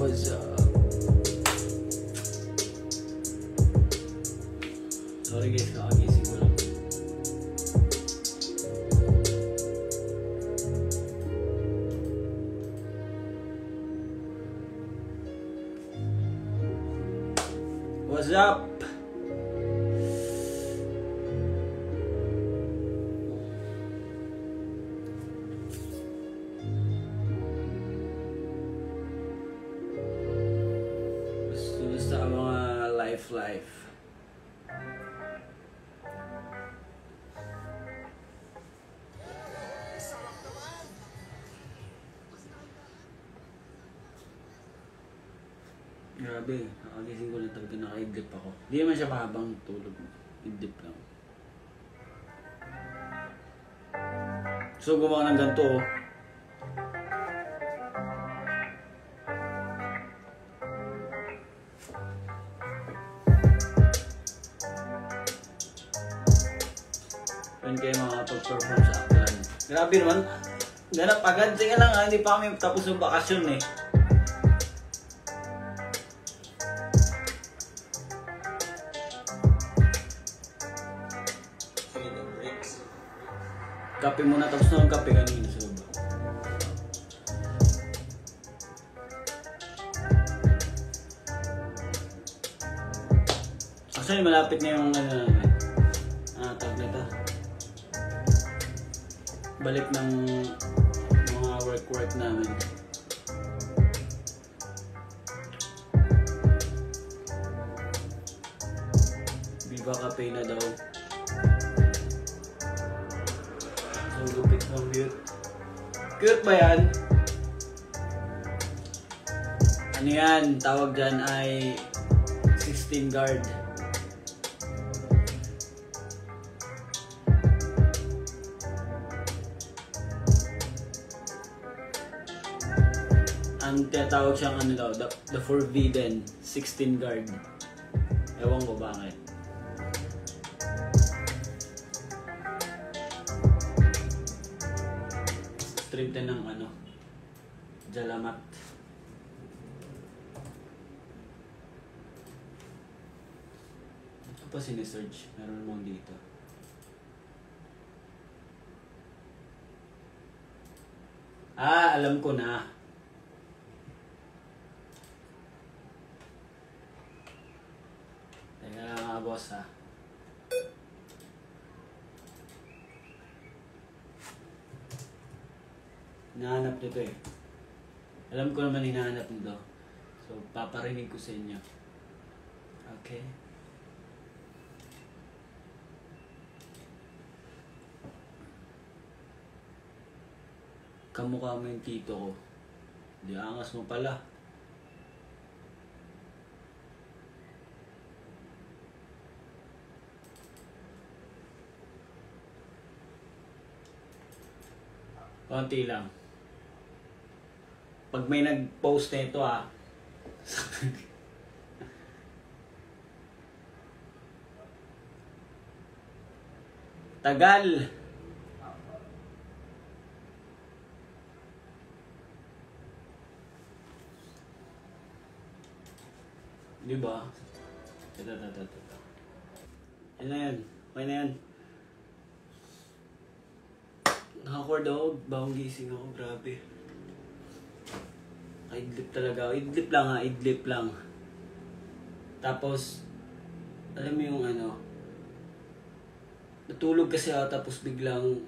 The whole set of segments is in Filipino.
What's up? Sorry guys, kakagising ko lang. What's up? Gusto ang mga life. Grabe, nakagising ko na talaga, naka-idlip ako. Hindi naman siya mahabang tulog. Idlip lang. So, gumawa ng ganito oh. Yan kayo makapag-perform sa Aklan. Grabe naman. Ganap agad. Sige lang ha, hindi pa kami tapos ng bakasyon eh. Kape muna, tapos na ang kape kanina sa baba. Actually, malapit na yung tawag na ito. Balik ng mga work namin. Viva Cafe na daw. Ang gupit ng cute. Cute ba yan? Ano yan? Tawag dyan ay 16 guard. Ang tinatawag siyang ano daw, the forbidden 16 guard. Ewan ko bakit. Stream din ng ano, Jalamat. Ito pa sinesearch, meron namang dito. Alam ko na. Teka lang mga boss ha. Hinahanap nito eh. Alam ko naman hinahanap nito. So, paparinig ko sa inyo. Okay? Kamukha mo yung tito ko. Di angas mo pala. Konti lang. Pag may nag-post na ito tagal. Diba? Ito. Yan na yan. Okay na yan. Nakakur daw. Bagong gising ako. Grabe. Idlip talaga. Idlip lang ha. Idlip lang. Tapos, alam mo yung ano, natulog kasi ako tapos biglang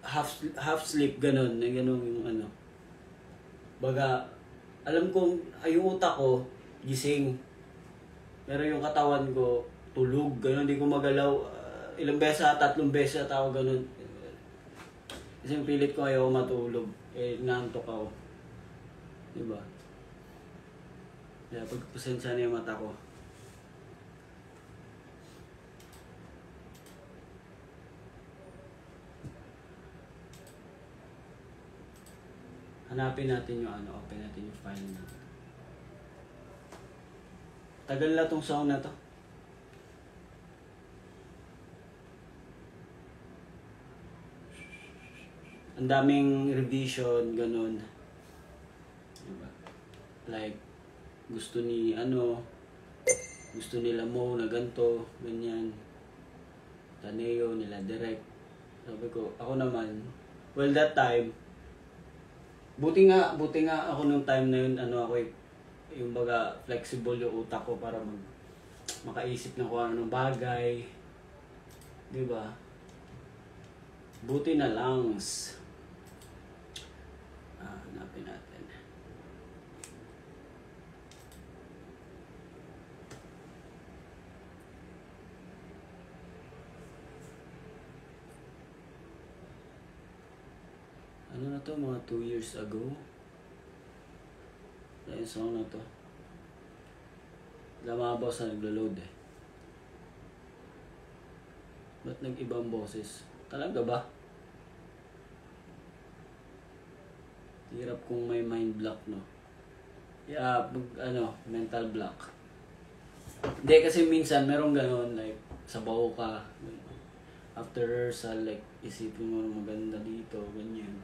half sleep ganon. Na ganon yung ano. Baga, alam kong yung utak ko, gising. Pero yung katawan ko, tulog. Ganon, di ko magalaw. Ilang beses, 3 beses at ako ganon. Kasi pilit ko ayaw matulog. Naantok ako. Diba? Kaya pagpasensya na yung mata ko. Hanapin natin yung ano, open natin yung file natin. Tagal na tong sound na to. Ang daming revision, ganun. Diba? Like, gusto gusto nila mo na ganto, ganyan. Taneo, nila direct. Sabi ko, ako naman, well that time, buti nga ako nung time na yun, yung baga flexible yung utak ko para makaisip ng kung ano ng bagay. Di ba? Buti na lang. Hanapin natin. Ano na to, mga 2 years ago? Yung song na to. Lamabaw sa naglo-load eh. Ba't nag-ibang boses? Talaga ba? Hirap kung may mind block, no? Yeah, mental block. Hindi, kasi minsan merong ganon, like, sabaw ka. After rehearsal, like, isipin mo maganda dito, ganyan.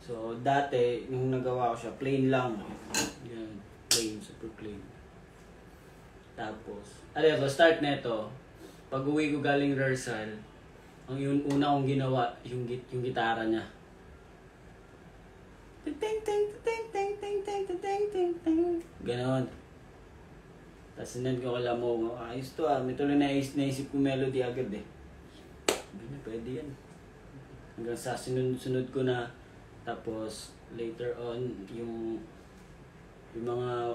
So, dati, nung nagawa ko siya, plain lang. Yan, plain, super plain. Tapos, start neto. Pag uwi ko galing rehearsal, ang una kong ginawa, yung gitara niya. Ganon. Tapos sinan ko kala mo, ayos to may tuloy naisip ko melody agad eh. Pwede yan. Hanggang sa sunod ko na. Tapos, later on, yung mga,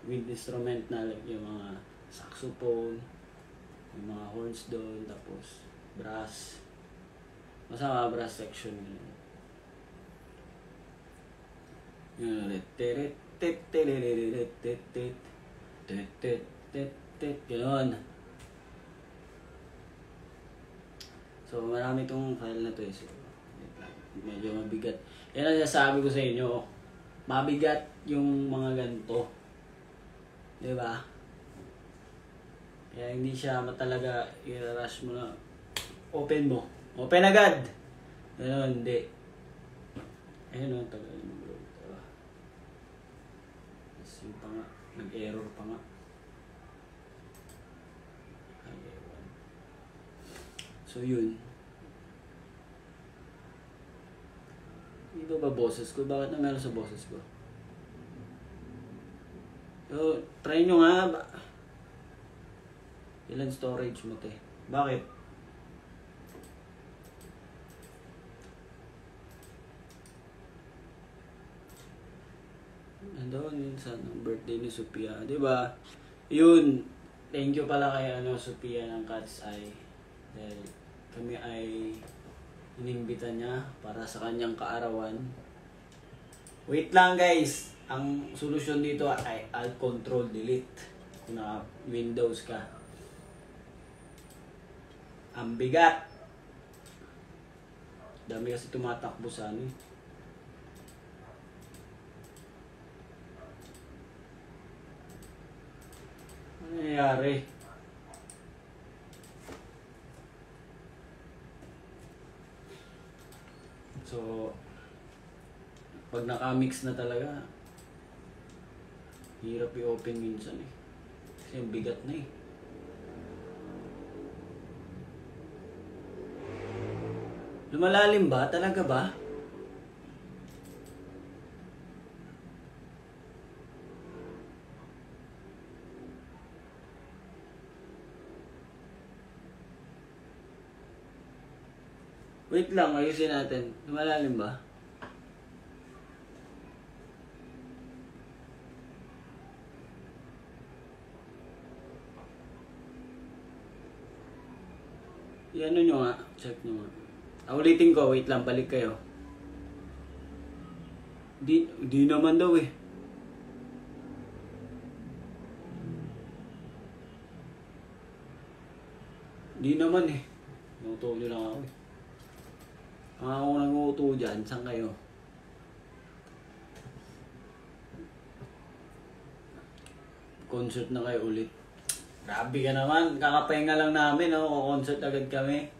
wind instrument na, like, yung mga saxophone, yung mga horns doon, tapos, brass. Masama brass section yun. Yun ulit. Gano'n. So, marami itong file na to eh. So, medyo mabigat. Yan ang sasabi ko sa inyo. Mabigat yung mga ganito. Diba? Kaya hindi siya talaga i-rush mo na. Open mo. Open agad! Ganun, hindi. Ayun o, tagal mo bro. Diba? Tapos yung pa nga. Nag-error pa nga. So yun. Iba ba boses ko? Bakit na meron sa boses ko? So, try nyo nga. Ilan storage mo, te? Bakit? Nandoon yun sa birthday ni Sophia. Diba? Yun. Thank you pala kay Sophia ng Cat's Eye. Dahil kami ay inimbita niya para sa kanyang kaarawan. Wait lang guys. Ang solusyon dito ay Alt Control Delete. Kung naka Windows ka. Ang bigat. Dami kasi tumatakbo sa ano eh. Ano nangyayari? So, pag naka-mix na talaga, hirap i-open minsan eh. Kasi ang bigat na eh. Lumalalim ba? Talaga ba? Wait lang, ayusin natin. Lumalalim ba? Iano nyo nga. Check nyo nga. Ulitin ko. Wait lang. Balik kayo. Di naman daw eh. Di naman eh. Nuto nyo lang ako eh. Ako nang-uuto dyan. Saan kayo? Concert na kayo ulit. Grabe ka naman. Kakapahinga lang namin, no? Concert agad kami.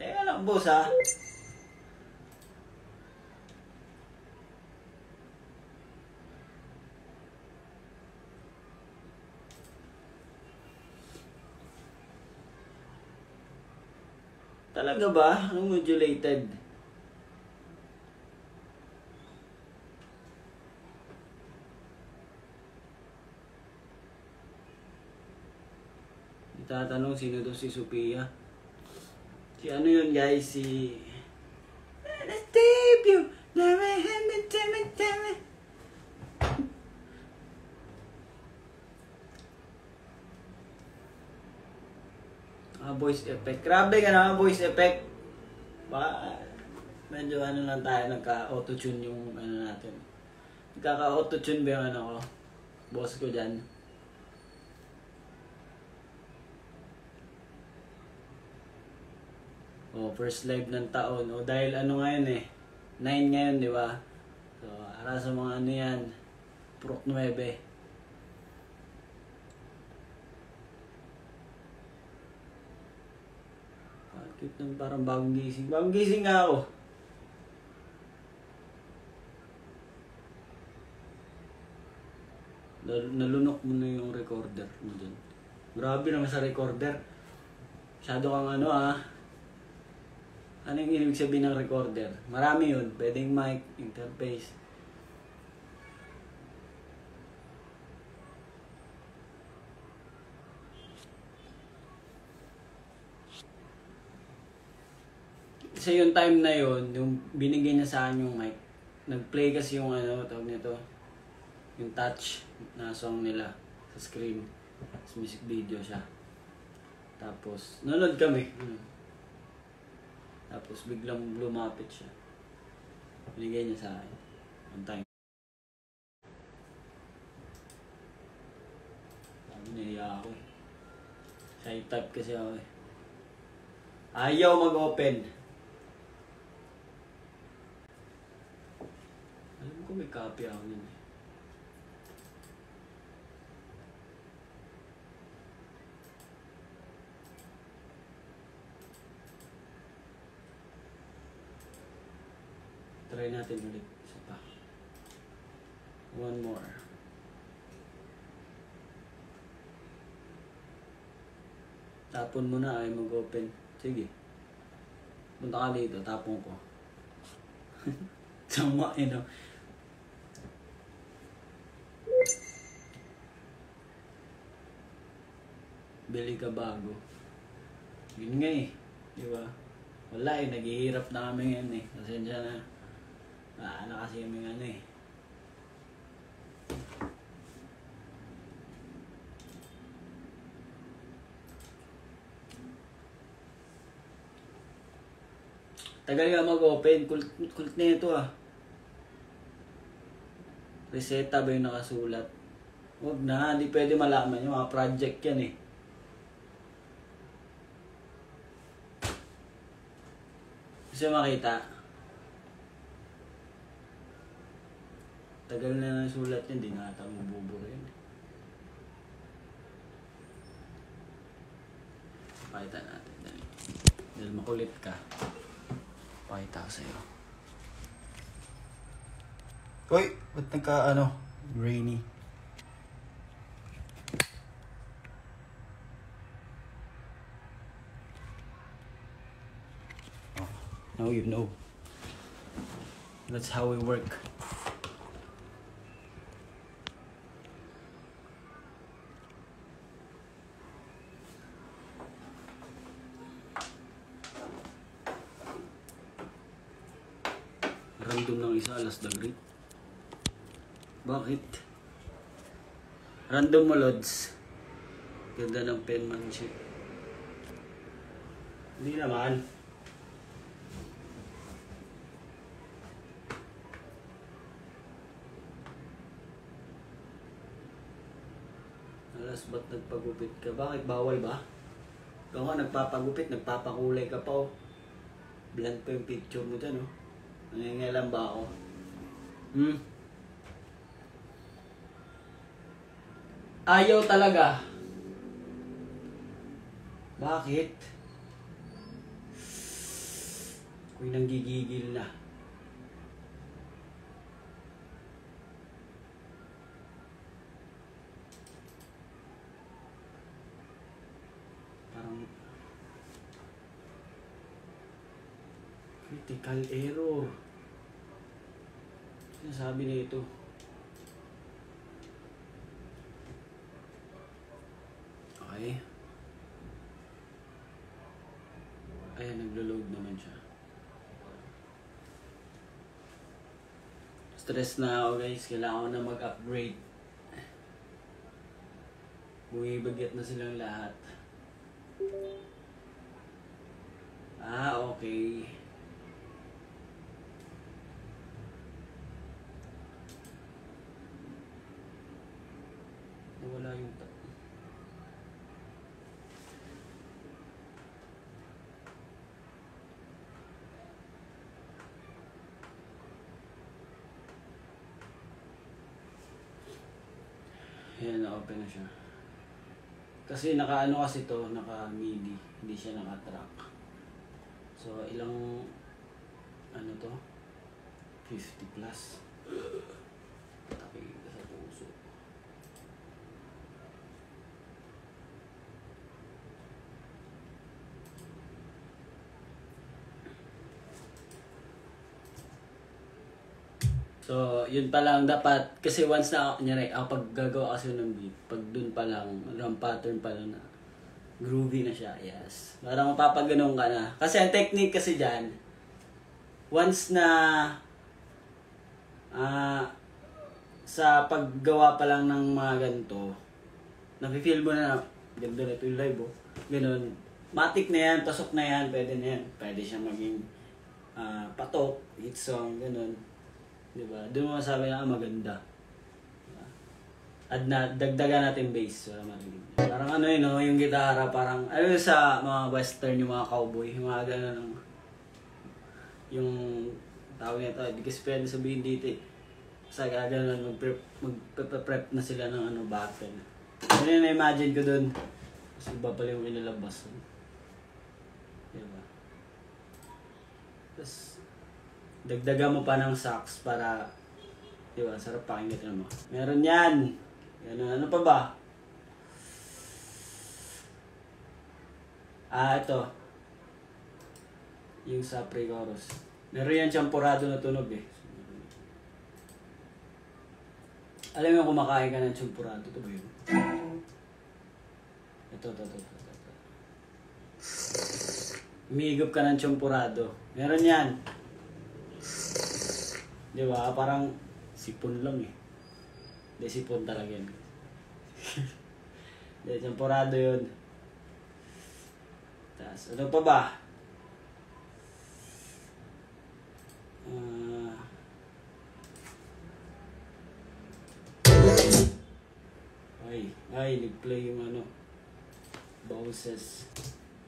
Teka lang, boss, ha? Talaga ba? Anong modulated? Itatanong sino daw si Sophia. Si ano yun guys? Si... Debut! Voice effect. Grabe ka naman voice effect. Baka medyo ano lang tayo, nagka-auto-tune yung ano natin. Nagkaka-auto-tune ba yung ano ko? Boss ko dyan. Oh, first live ng taon. Oh, dahil ano ngayon eh. 9 ngayon, di ba? So, para sa mga ano yan. Prok 9. Cute ng parang bagong gising. Bagong gising nga ako. Nalunok mo na yung recorder mo dun. Grabe naman sa recorder. Masyado kang ano ah. Ano yung ibig sabihin ng recorder? Marami yun. Pwedeng mic, interface. Sa yung time na yun, yung binigay niya sa akin yung mic, nag-play kasi yung ano, tawag nito, yung touch na song nila sa screen. Sa music video siya. Tapos, nanood kami. Tapos biglang lumapit siya. Binigay niya sa akin. On time. Sabi niya ako eh. Shy type kasi ako eh. Ayaw mag-open. Alam ko may copy ako nun eh. Try natin ulit. Isa pa. One more. Tapon mo na ay mag-open. Sige. Punta ka dito. Tapon ko. Sama eh no. Bili ka bago. Yun nga eh. Di ba? Wala eh. Naghihirap na kami ngayon eh. Pasensya na. Ano kasi kami ano eh. Tagal nga mag-open. Kulit na ito ah. Reseta ba yung nakasulat? Huwag na. Hindi pwede malaman yung mga project yan eh. Gusto makita? Tagal na ng sulat yun, di na ata mabubura yun. Pakita natin. Dahil makulit ka. Pakita ko sa'yo. Uy! Ba't nagka ano? Rainy. Oh, now you know. That's how we work. Random ng isa, alas the great. Bakit? Random mo, Lods. Ganda ng penmanship. Hindi naman. Alas, ba't nagpagupit ka? Bakit? Bawal ba? Ikaw nga nagpapagupit, nagpapakulay ka pa oh. Bland pa yung picture mo dyan oh. Nangingialam ba ako? Ayaw talaga. Bakit? Ako'y nanggigigil na. Parang Critical error. Sinasabi na ito. Okay. Ayan, naglo-load naman siya. Stress na ako guys. Kailangan ko na mag-upgrade. Bumibagyat na silang lahat. Ah, okay. Nawala yung Ayan, na-open na siya. Kasi naka-ano kasi to, naka-MIDI. Hindi siya naka-track. So, ilang, ano to? 50 plus. Takay ka sa puso. So, yun pa lang dapat, kasi once na, nyari, pag gagawa kasi ng beat, pag dun pa lang, drum pattern pa lang na, groovy na siya, yes. Parang mapapaganon ka na. Kasi ang technique kasi dyan, once na, sa paggawa pa lang ng mga ganito, nafe-feel mo na, ganda na ito yung live, oh. Ganon. Matic na yan, pasok na yan, pwede na yan. Pwede siya maging patok, hit song, ganon. Diba? Doon mo masabi na maganda. Diba? At dagdagan natin bass para marinig. Parang ano yun, no? Yung gitara, parang, ano sa mga western, yung mga cowboy, yung mga gano'n, yung tawag nito, hindi kasi pwede sabihin dito eh. Sa gano'n, magpe-prep na sila ng ano, battle. Ano yung na-imagine ko doon? Kasi iba pala yung inilabas. Diba? Tapos, dagdagan mo pa ng sax para, di ba, sarap pakinggan mo. Meron yan. Yan, ano pa ba? Ito. Yung sa pre-chorus. Meron yan champurado na tunog eh. Alam mo kumakain ka ng champurado. Ito ba yun? Ito. Umihigop ka ng champurado. Meron yan. Di ba? Parang sipon lang eh. Hindi, sipon talaga yan. Hindi, champurado yun. Tapos, ano pa ba? Ay, nag-play yung ano. Bosses.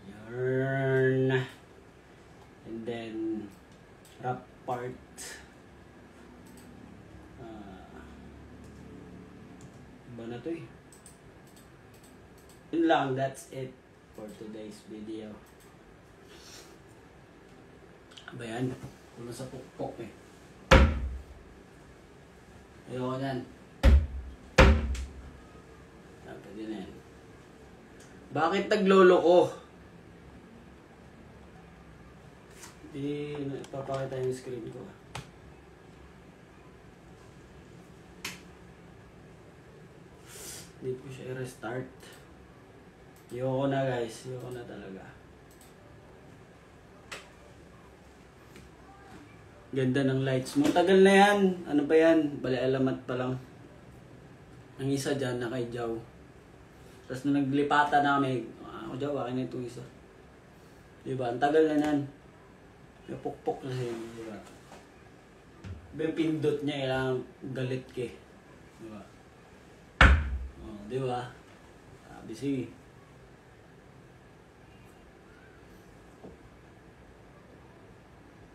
Yarn. And then, rap part. Iba na to eh. Yun lang, that's it for today's video. Ba yan? Wala sa pukpok eh. Ayoko yan. Pwede na yan. Bakit naglolo ko? Hindi, ipapakita yung screen ko. Hindi ko siya i-restart. Ayoko na guys. Ayoko na talaga. Ganda ng lights mo. Tagal na yan. Ano ba yan? Bali alamat pa lang. Ang isa dyan na kay Jow. Tapos nung naglipatan na kami, ako Jow, akin na itong isa. Diba? Ang tagal na yan. May pukpok na siya. Diba? Yung pindot niya, kailangan galit ka. Diba? Di ba? Sabi sige.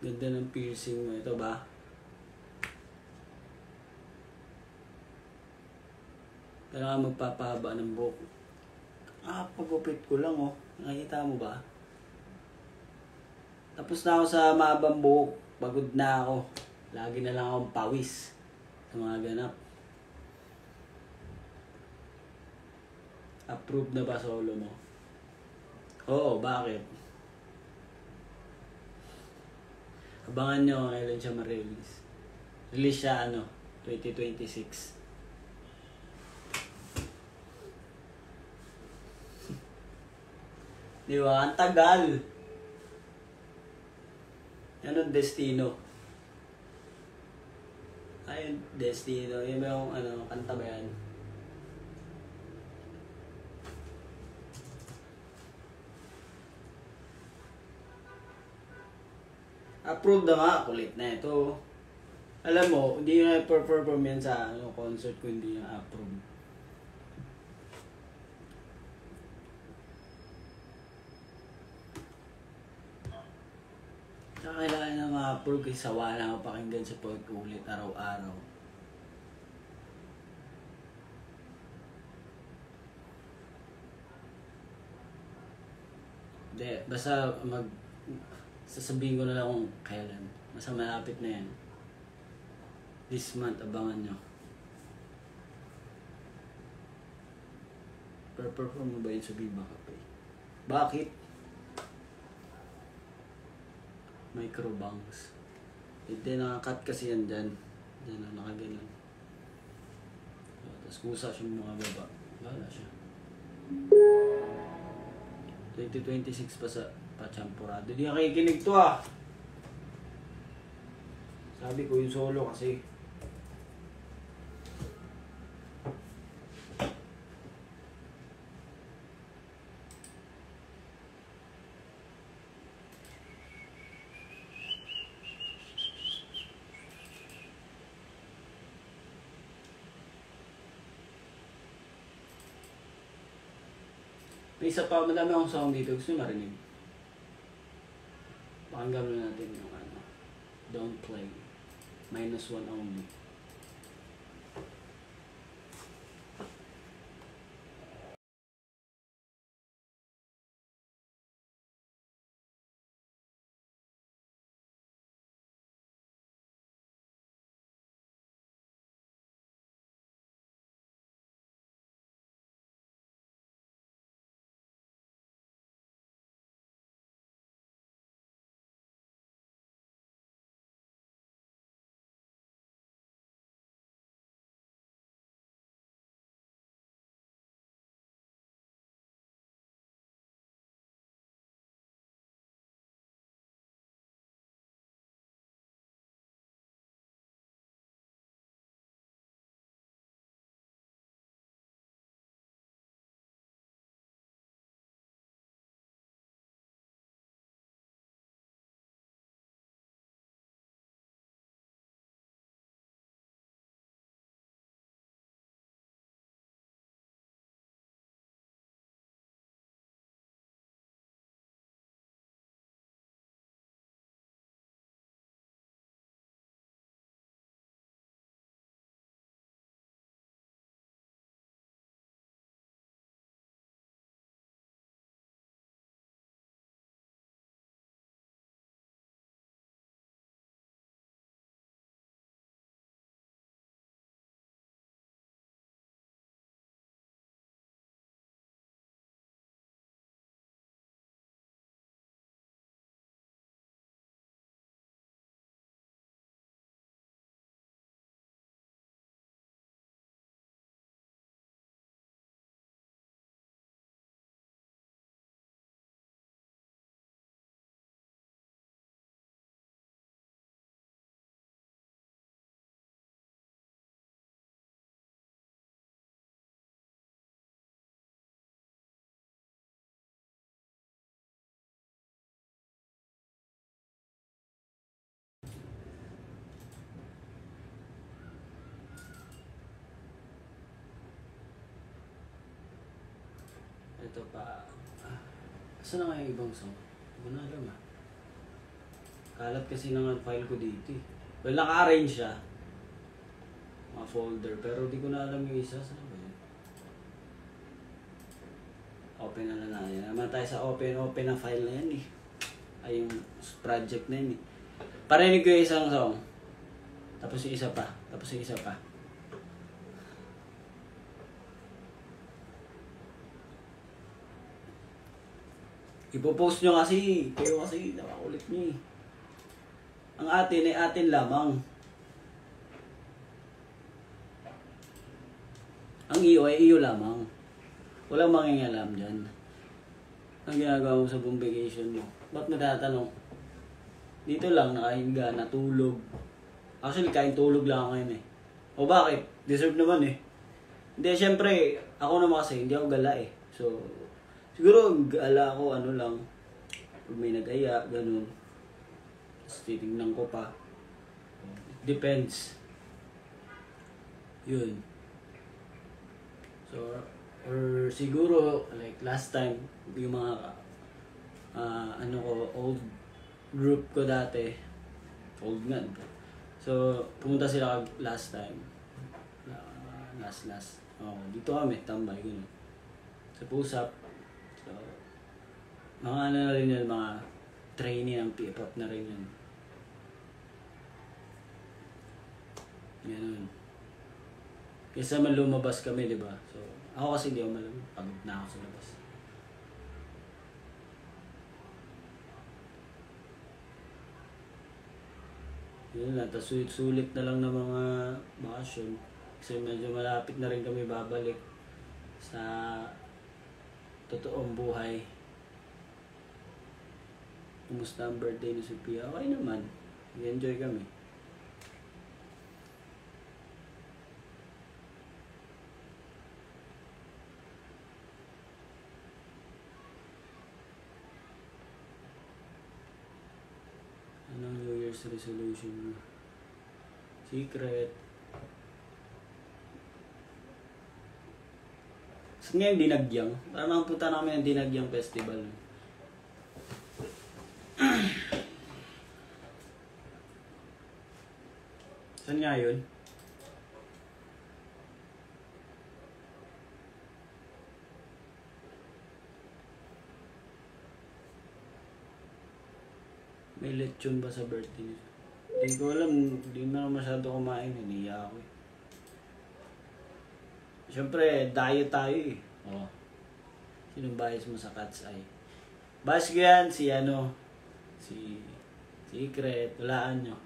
Ganda ng piercing mo. Ito ba? Kailangan magpapahaba ng buhok. Pagupit ko lang oh. Nakikita mo ba? Tapos na ako sa mahabang buhok. Pagod na ako. Lagi na lang akong pawis sa mga ganap. Approve na ba solo mo? Oo, bakit? Abangan nyo kailan siya ma-release. Release siya 2026. Di ba? Ang tagal. Destino. Ayun, Destino. Yun ba yung kanta ba yan? Approved na nga. Kulit na ito. Alam mo, hindi na perform yan sa concert ko, hindi na approve. Saka kailangan na ma-approve kasi sawa na ako pakinggan sa pag-ulit araw-araw. Hindi, basta sasabihin ko na lang kung kailan. Basta malapit na yan. This month, abangan nyo. Perform mo ba yun sa Viva Cafe? Bakit? Microbanks. Hindi, nakakat kasi yan dyan. Dyan na nakaganon. Tapos kusa siya mga baba. Wala siya. 2026 pa sa Pachampurado. Di nakikinig to ah. Sabi ko yung solo kasi. May isa pa, madami akong sound dito. Gusto nyo marinig? Pakinggan na natin yung Don't Play. -1 only. Ito pa. Saan na nga yung ibang song? Hindi ko na alam ah. Kalat kasi ng file ko dito eh. Well, naka-arrange siya. Mga folder. Pero di ko na alam yung isa. Saan ba yun? Open na lang yan. Naman tayo sa open na file na yan eh. Ay yung project na yun eh. Parinig ko yung isang song. Tapos yung isa pa. Tapos yung isa pa. Ipopost nyo kasi. Kayo kasi nakakulit nyo eh. Ang atin ay atin lamang. Ang iyo ay iyo lamang. Walang mangingialam dyan. Ang ginagawa mo sa buong vacation mo. Ba't natatanong? Dito lang, nakahinga, natulog. Actually, kain tulog lang ako ngayon eh. O bakit? Deserve naman eh. Hindi, syempre, ako naman kasi, hindi ako gala eh. So, siguro, gala ako, ano lang, pag may nag-aya, ganun. Tapos titignan ko pa. Depends. Yun. So, or siguro, like last time, yung mga, old group ko dati, old nga. So, pumunta sila last time. Last. Dito kami, tambay, gano'n. Sa Pusap. So, mga ano na rin yun, mga trainee ng P-pop na rin yun. Ganun. Kaysa man lumabas kami, di ba? So, ako kasi hindi ako malamig. Pagod na ako sa labas. Yun lang, tapos sulit na lang ng mga bakasyon. Kasi medyo malapit na rin kami babalik sa totoong buhay. Kumusta ang birthday ni Sophia? Okay naman. Nag-enjoy kami. Anong New Year's resolution mo? Secret. Saan nga yung Dinagyang? Parang nakapunta na kami ng Dinagyang Festival. Saan nga yun? May lechon ba sa birthday niya? Hindi ko alam, hindi na masyado kumain, hiniya ako eh. Siyempre, diet tayo eh. Oh. Sinong bias mo sa Cat's Eye? Bias ko yan, si Secret, walaan nyo.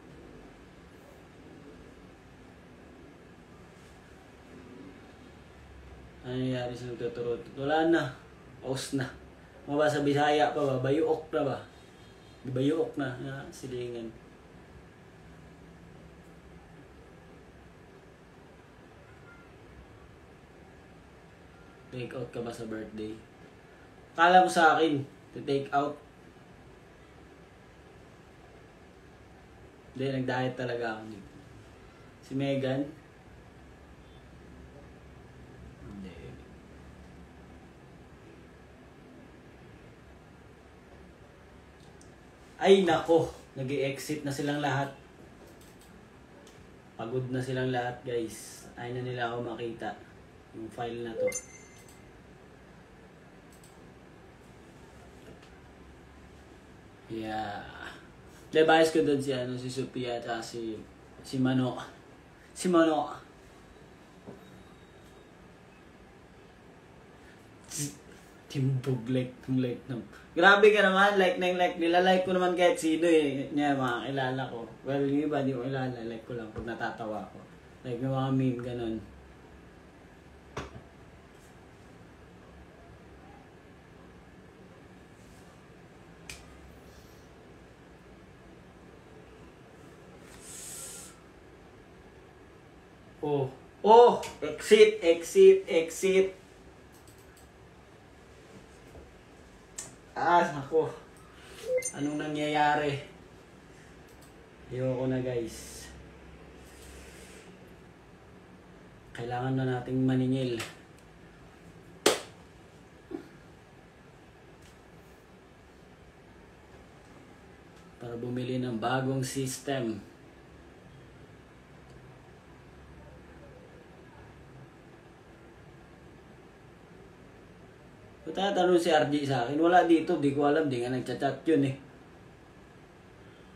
Ano nangyari sa nagtuturot? Wala na. Aus na. Mabasa Bisaya pa ba? Bayuok na ba? Bayuok na. Silingan. Take out ka ba sa birthday? Kala mo sa akin, to take out. Hindi, nag-diet talaga ako dito. Si Megan? Hindi. Ay nako, nag-i-exit na silang lahat. Pagod na silang lahat guys. Ayaw na nila ako makita. Yung file na to. Yeah. Lebayas ko doon si Sophia at si Mano. Si Mano. Timbog like na. Grabe ka naman, like nila. Like ko naman kahit sino eh. Niya, mga kilala ko. Well, yung iba, di ko kilala. Like ko lang pag natatawa ko. Like yung mga meme, ganun. Oh, exit. Ako. Anong nangyayari? Ayoko na guys. Kailangan na nating maningil. Para bumili ng bagong system. Tatanong si RJ sa akin, wala dito, di ko alam, di nga nagchat-chat yun eh.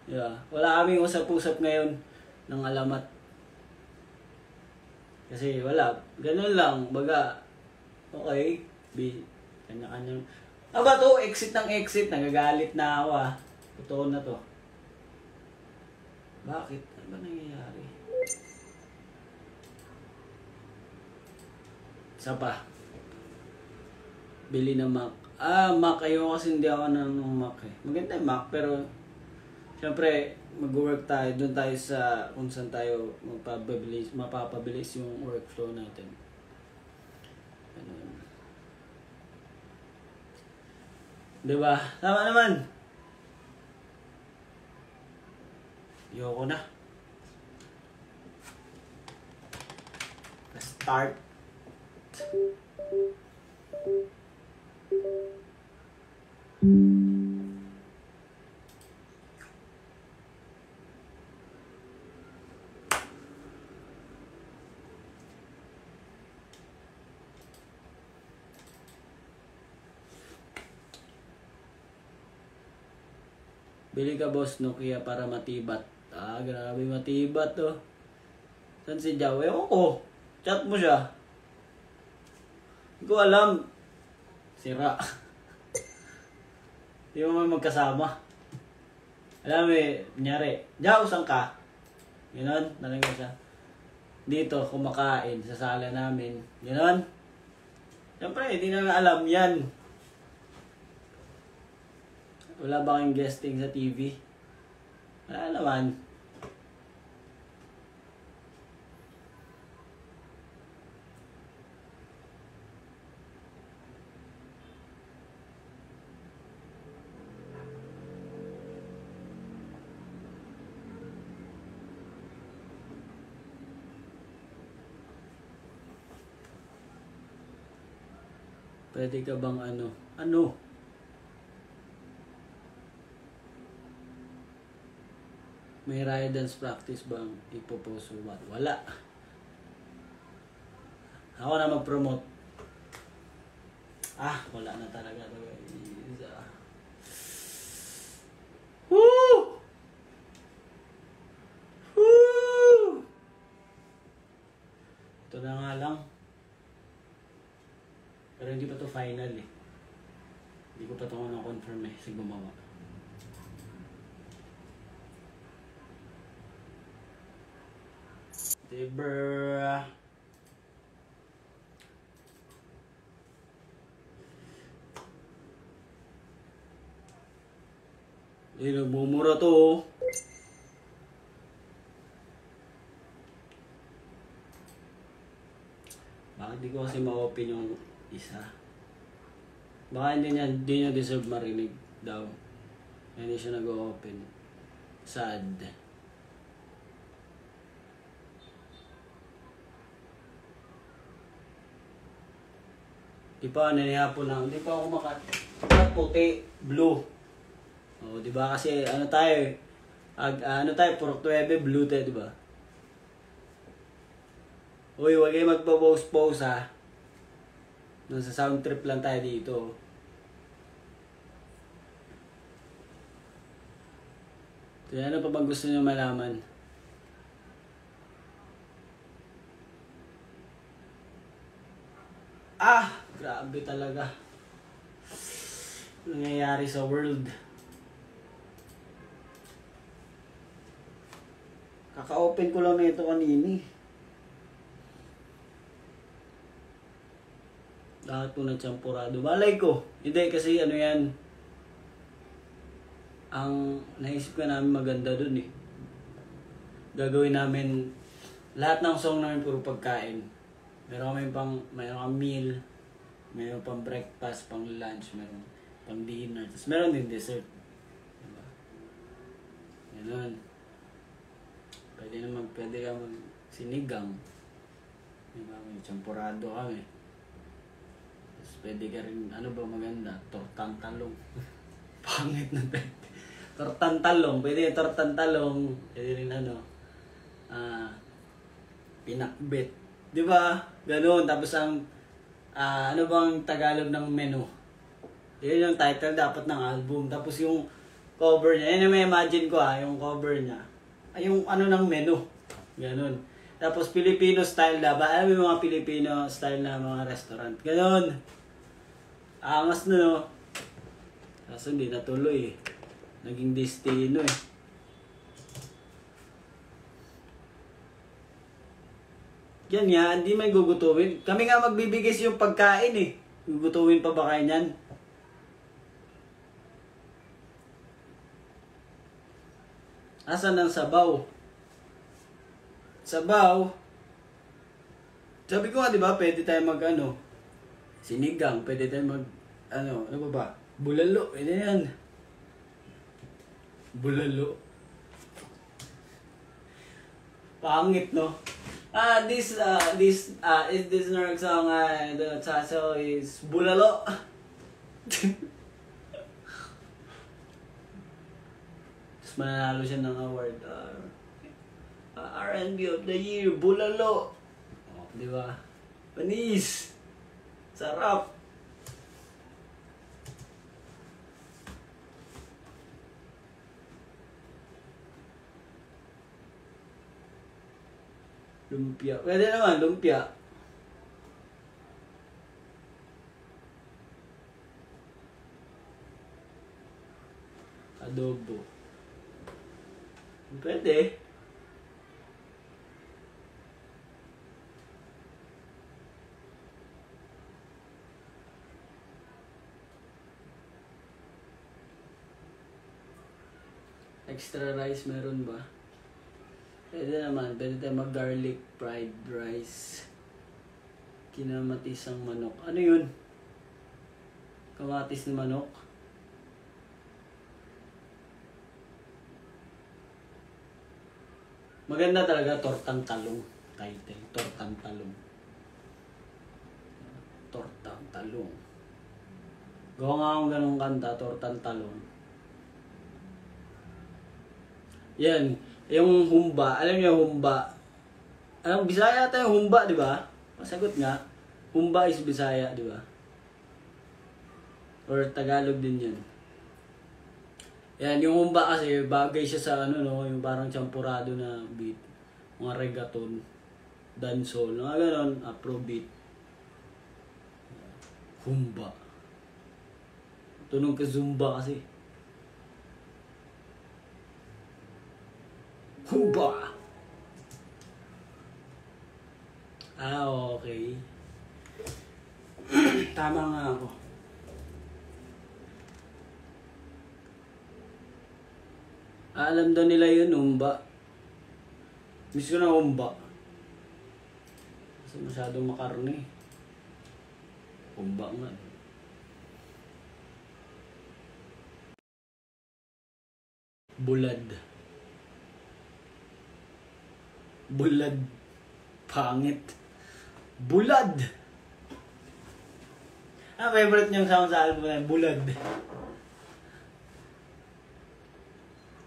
Yeah. Wala kaming usap-usap ngayon ng alamat. Kasi wala, ganun lang, baga, okay, kanya-kanya. Ba to, exit ng exit, nagagalit na ako ah. Totoo na to. Bakit? Ano ba nangyayari? Isa pa. Bili ng Mac. Mac. Ayoko kasi hindi ako ng Mac eh. Maganda yung Mac pero siyempre mag-work tayo. Doon tayo sa kung saan tayo mapapabilis yung workflow natin. Ganun. Diba? Tama naman. Ayoko na. Start. Bili ka boss Nokia para matibat. Grabe matibat to. Saan si Jao? Ewan ko. Chat mo siya. Hindi ko alam. Sira. Di mo man magkasama. Alam mo kunyari, Jao, saan ka? Ganon, nalagay siya. Dito, kumakain sa sala namin. Ganon. Siyempre, hindi na alam yan. Wala ba kayong guesting sa TV? Wala naman. Pwede ka bang ano? Ano? May Raya dance practice bang ipopost or what? Wala. Ako na mag-promote. Wala na talaga. Woo! Woo! Ito na nga lang. Pero hindi pa to final eh. Hindi ko pa ito na-confirm eh. Kasi gumawa. Diba? Nagmumura to oh. Bakit di ko kasi ma-open yung isa? Baka hindi niya deserve marinig daw. Hindi siya nag-open. Sad. Di pa, nanihapon lang. Di pa ako puti, blue. O, di ba? Kasi ano tayo puro 9, blue tayo, di ba? Uy, huwag kayo magpa-pose ha. Nasa sound trip lang tayo dito. Kaya ano pa bang gusto niyo malaman? Grabe talaga. Nangyayari sa world. Kaka-open ko lang nito kanini. Lahat po nagsampurado. Malay ko. Hindi kasi ano yan. Ang naisip ko namin maganda dun eh. Gagawin namin lahat ng song namin puro pagkain. Meron kang meal, meron pang breakfast, pang lunch, meron pang dinner, tapos meron din dessert. Diba? Ganun. Pwede ka sinigang. Diba? May champurado kami. Tapos pwede ka rin, ano ba maganda? Tortang talong. Pangit na pwede. Tortang talong. Pwede yung tortang talong. Pwede rin pinakbet. Diba? Ganun. Tapos ano bang Tagalog ng menu? Yun yung title dapat ng album. Tapos yung cover niya. Yan yung may imagine ko yung cover niya. Ay yung ano ng menu. Ganun. Tapos Filipino style dapat. Alam mo yung mga Filipino style na mga restaurant. Ganun. Angas na no. Kaso hindi natuloy eh. Naging destino eh. Yan nga, hindi may gugutumin. Kami nga magbibigay sa yung pagkain eh. Gugutumin pa ba kayo niyan? Asan ang sabaw? Sabaw? Sabi ko nga, di ba, pwede tayo mag ano, sinigang, pwede tayo mag, ano ba? Bulalo, pwede yan. Bulalo. Pangit, no? This Nerg song, the title is Bulalo. Tapos mananalo siya ng award. R&B of the Year, Bulalo. Oh, di ba? Panis. Sarap. Lumpia. Pwede naman, lumpia. Adobo. Pwede. Extra rice meron ba? Pwede naman, pwede tayo mag-garlic fried rice. Kinamatis ang manok. Ano yun? Kamatis na manok? Maganda talaga, tortang talong. Title, tortang talong. Tortang talong. Gawa nga akong ganong kanta, tortang talong. Yan. Yung humba, alam niyo humba. Alam, Bisaya tayo humba, di ba? Masagot nga. Humba is Bisaya, di ba? Or Tagalog din yan. Yan, yung humba kasi bagay siya sa ano, no, yung parang champurado na beat. Mga reggaeton, dancehall, mga ganon, afrobeat. Humba. Tunog ka Zumba kasi. Humba! Okay. Tama nga ako. Alam daw nila yun, humba. Miss ko na humba. Kasi masyadong makarne. Humba nga. Bulad. Bulad. Pangit. Bulad! Favorite niyong sound sa album na Bulad.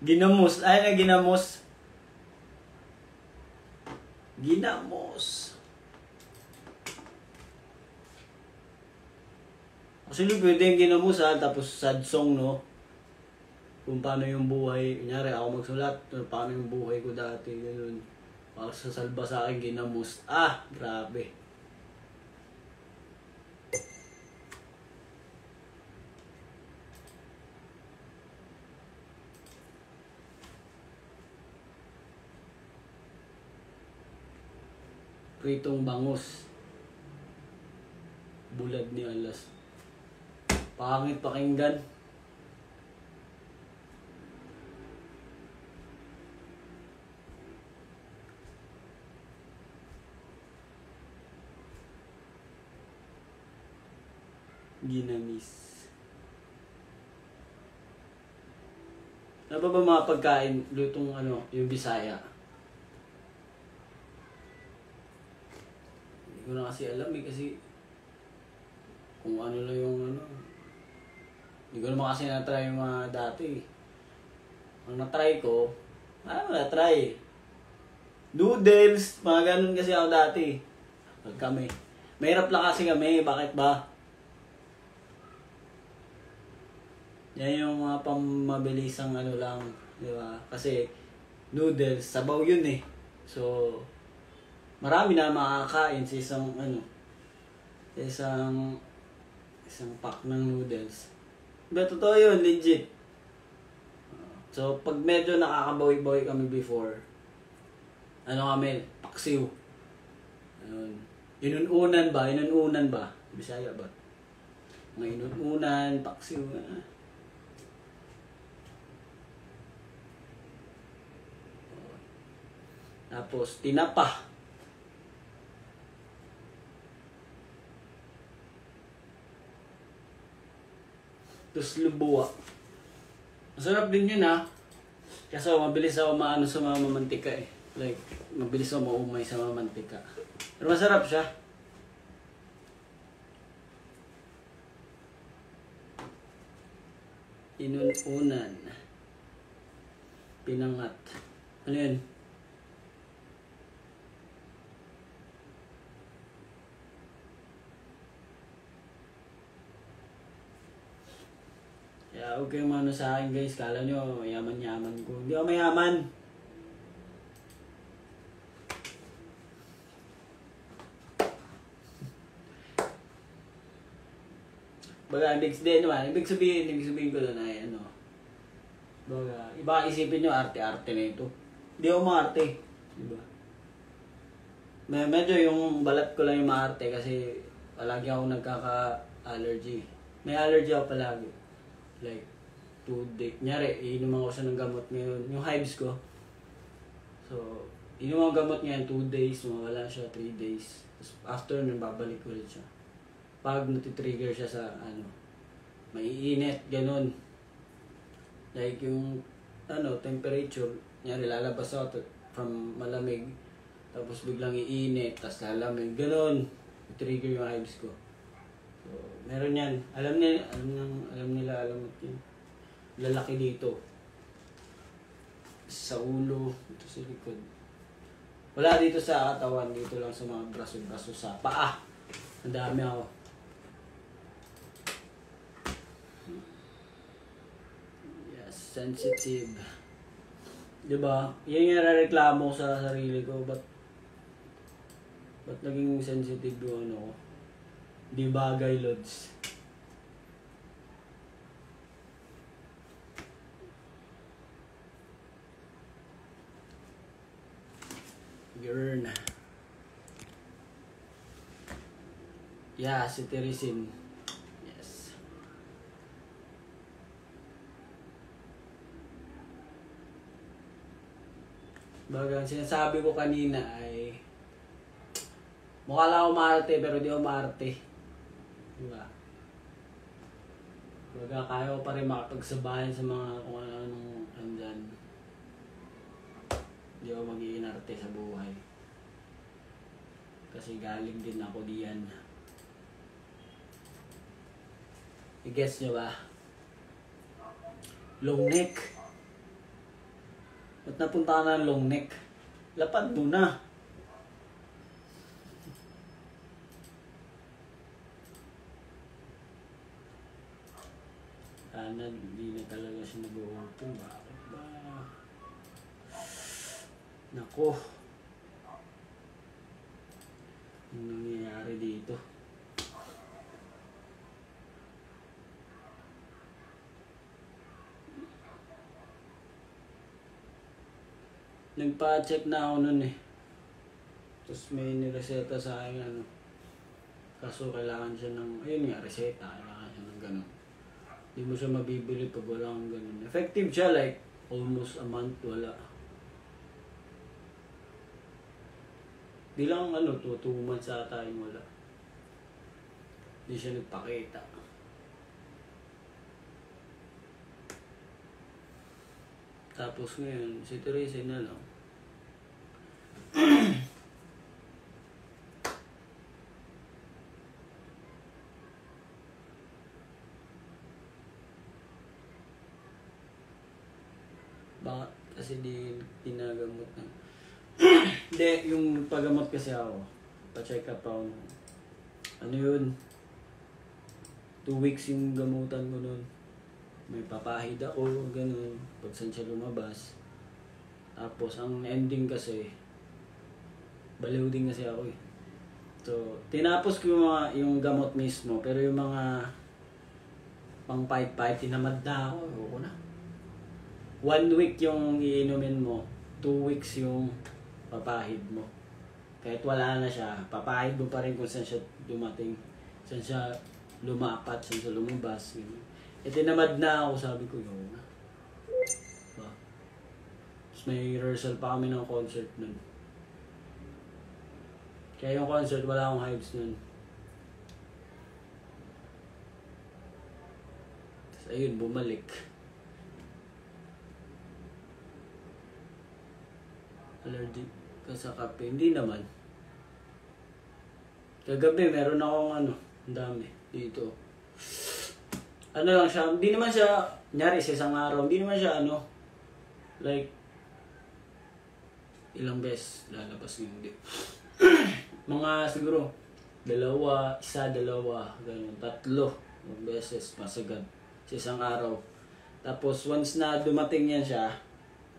Ginamos. Ay na ginamos. Ginamos. Actually, pwede yung ginamos tapos sad song, no? Kung paano yung buhay. Kunyari, ako magsulat. Paano yung buhay ko dati. Ganun. Sasalba sa akin, ginamos. Grabe. Pritong bangus. Bulad ni Alas. Pangit pakinggan. Ginamis. Ano ba mga pagkain, lutong ano, yung Bisaya? Hindi ko na kasi alam kasi kung ano lang yung ano. Hindi ko naman kasi na-try yung mga dati. Ang na-try ko, na-try? Noodles, mga ganun kasi ako dati. Pag kami. Mahirap lang kasi kami, bakit ba? Yan yung mga pamabilisang ano lang, di ba? Kasi noodles, sabaw yun eh. So, marami na makakain sa isang ano, sa isang pack ng noodles. Diba, totoo yun, legit. So, pag medyo nakakabawi-bawi kami before, ano kami, paksiw. Ayun. Inununan ba? Inununan ba? Bisaya ba? Mga inununan, paksiw na. Tapos, tinapa. Tapos, lubuwa. Masarap din yun ha. Kasi mabilis ako maano sa mga mamantika eh. Like, mabilis ako maumay sa mga mantika. Pero masarap siya. Inununan. Pinangat. Ano yun? Kaya huwag kayong mano sa akin guys. Kala nyo, mayaman-yaman ko. Hindi ako mayaman. Baga, ibig sabihin ko doon ay ano. Baga, iba isipin nyo, arte-arte na ito. Hindi ako maarte. Diba? Medyo yung balat ko lang yung maarte kasi palagi ako nagkaka-allergy. May allergy ako palagi. Like, 2 days. Kunyari, iinuman ko siya ng gamot ngayon. Yung hives ko. So, inuman ko gamot ngayon 2 days. Mawala siya 3 days. Tapos after nun, babalik ulit siya. Pag natitrigger siya sa ano, maiinit, ganun. Like yung temperature, kunyari lalabas ako from malamig. Tapos biglang iinit, tapos lalamig. Ganun. I-trigger yung hives ko. So, meron yan. Alam nila, yun. Lalaki dito. Sa ulo, dito sa likod. Wala dito sa katawan, dito lang sa mga braso-braso sa paa. Ang dami ako. Yes, sensitive. Diba? Yan yung nare-reklamo ko sa sarili ko. Ba't naging sensitive yung ano ko? Di bagay, Lods. Gurn. Yeah, cetirizine. Yes. Bagang sinasabi ko kanina ay mukha lang ako maarte pero di ako maarte. Diba? Baga kaya ko pa rin makapagsabayan sa mga kung anong andyan. Di ako magiging arte sa buhay. Kasi galing din ako diyan. I-guess nyo ba? Long neck. Ba't napunta ka na ng long neck? Lapad mo na. Sana hindi na talaga siya nag-uupo. Bakit ba? Nako. Anong nangyayari dito? Nagpa-check na ako nun eh. Tapos may nireseta sa akin ano. Kaso kailangan siya ng, ayun nga, reseta. Kailangan siya ng ganun. Hindi mo siya mabibili pag walang ganun. Effective siya like almost a month wala. Di lang 2 months ata yung wala. Hindi siya nagpakita. Tapos ngayon, si Teresa na lang. Bakit kasi di pinagamot na? Hindi, yung paggamot kasi ako, pa-check up ako. Ano yun? 2 weeks yung gamutan ko nun. May papahid ako, ganun. Pag saan siya lumabas. Tapos, ang ending kasi, baliw din kasi ako eh. So, tinapos ko yung gamot mismo, pero yung mga pang pipe, tinamad na ako. Ayoko na. 1 week yung iinumin mo, 2 weeks yung papahid mo. kahit wala na siya, papahid mo pa rin kung saan siya dumating, saan siya lumapat, saan siya lumabas. Tinamad na ako, sabi ko, yun. Diba? Tapos may rehearsal pa kami ng concert nun. Kaya yung concert, wala akong hypes nun. Tapos ayun, bumalik. Allergic ka sa kape? Hindi naman. Kagabi, meron akong ang dami dito. Ano lang siya, hindi naman siya, nyari sa isang araw, hindi naman siya like, ilang beses lalabas yung hindi. Mga siguro, isa, dalawa, ganun, 3 beses masagad sa isang araw. Tapos once na dumating yan siya,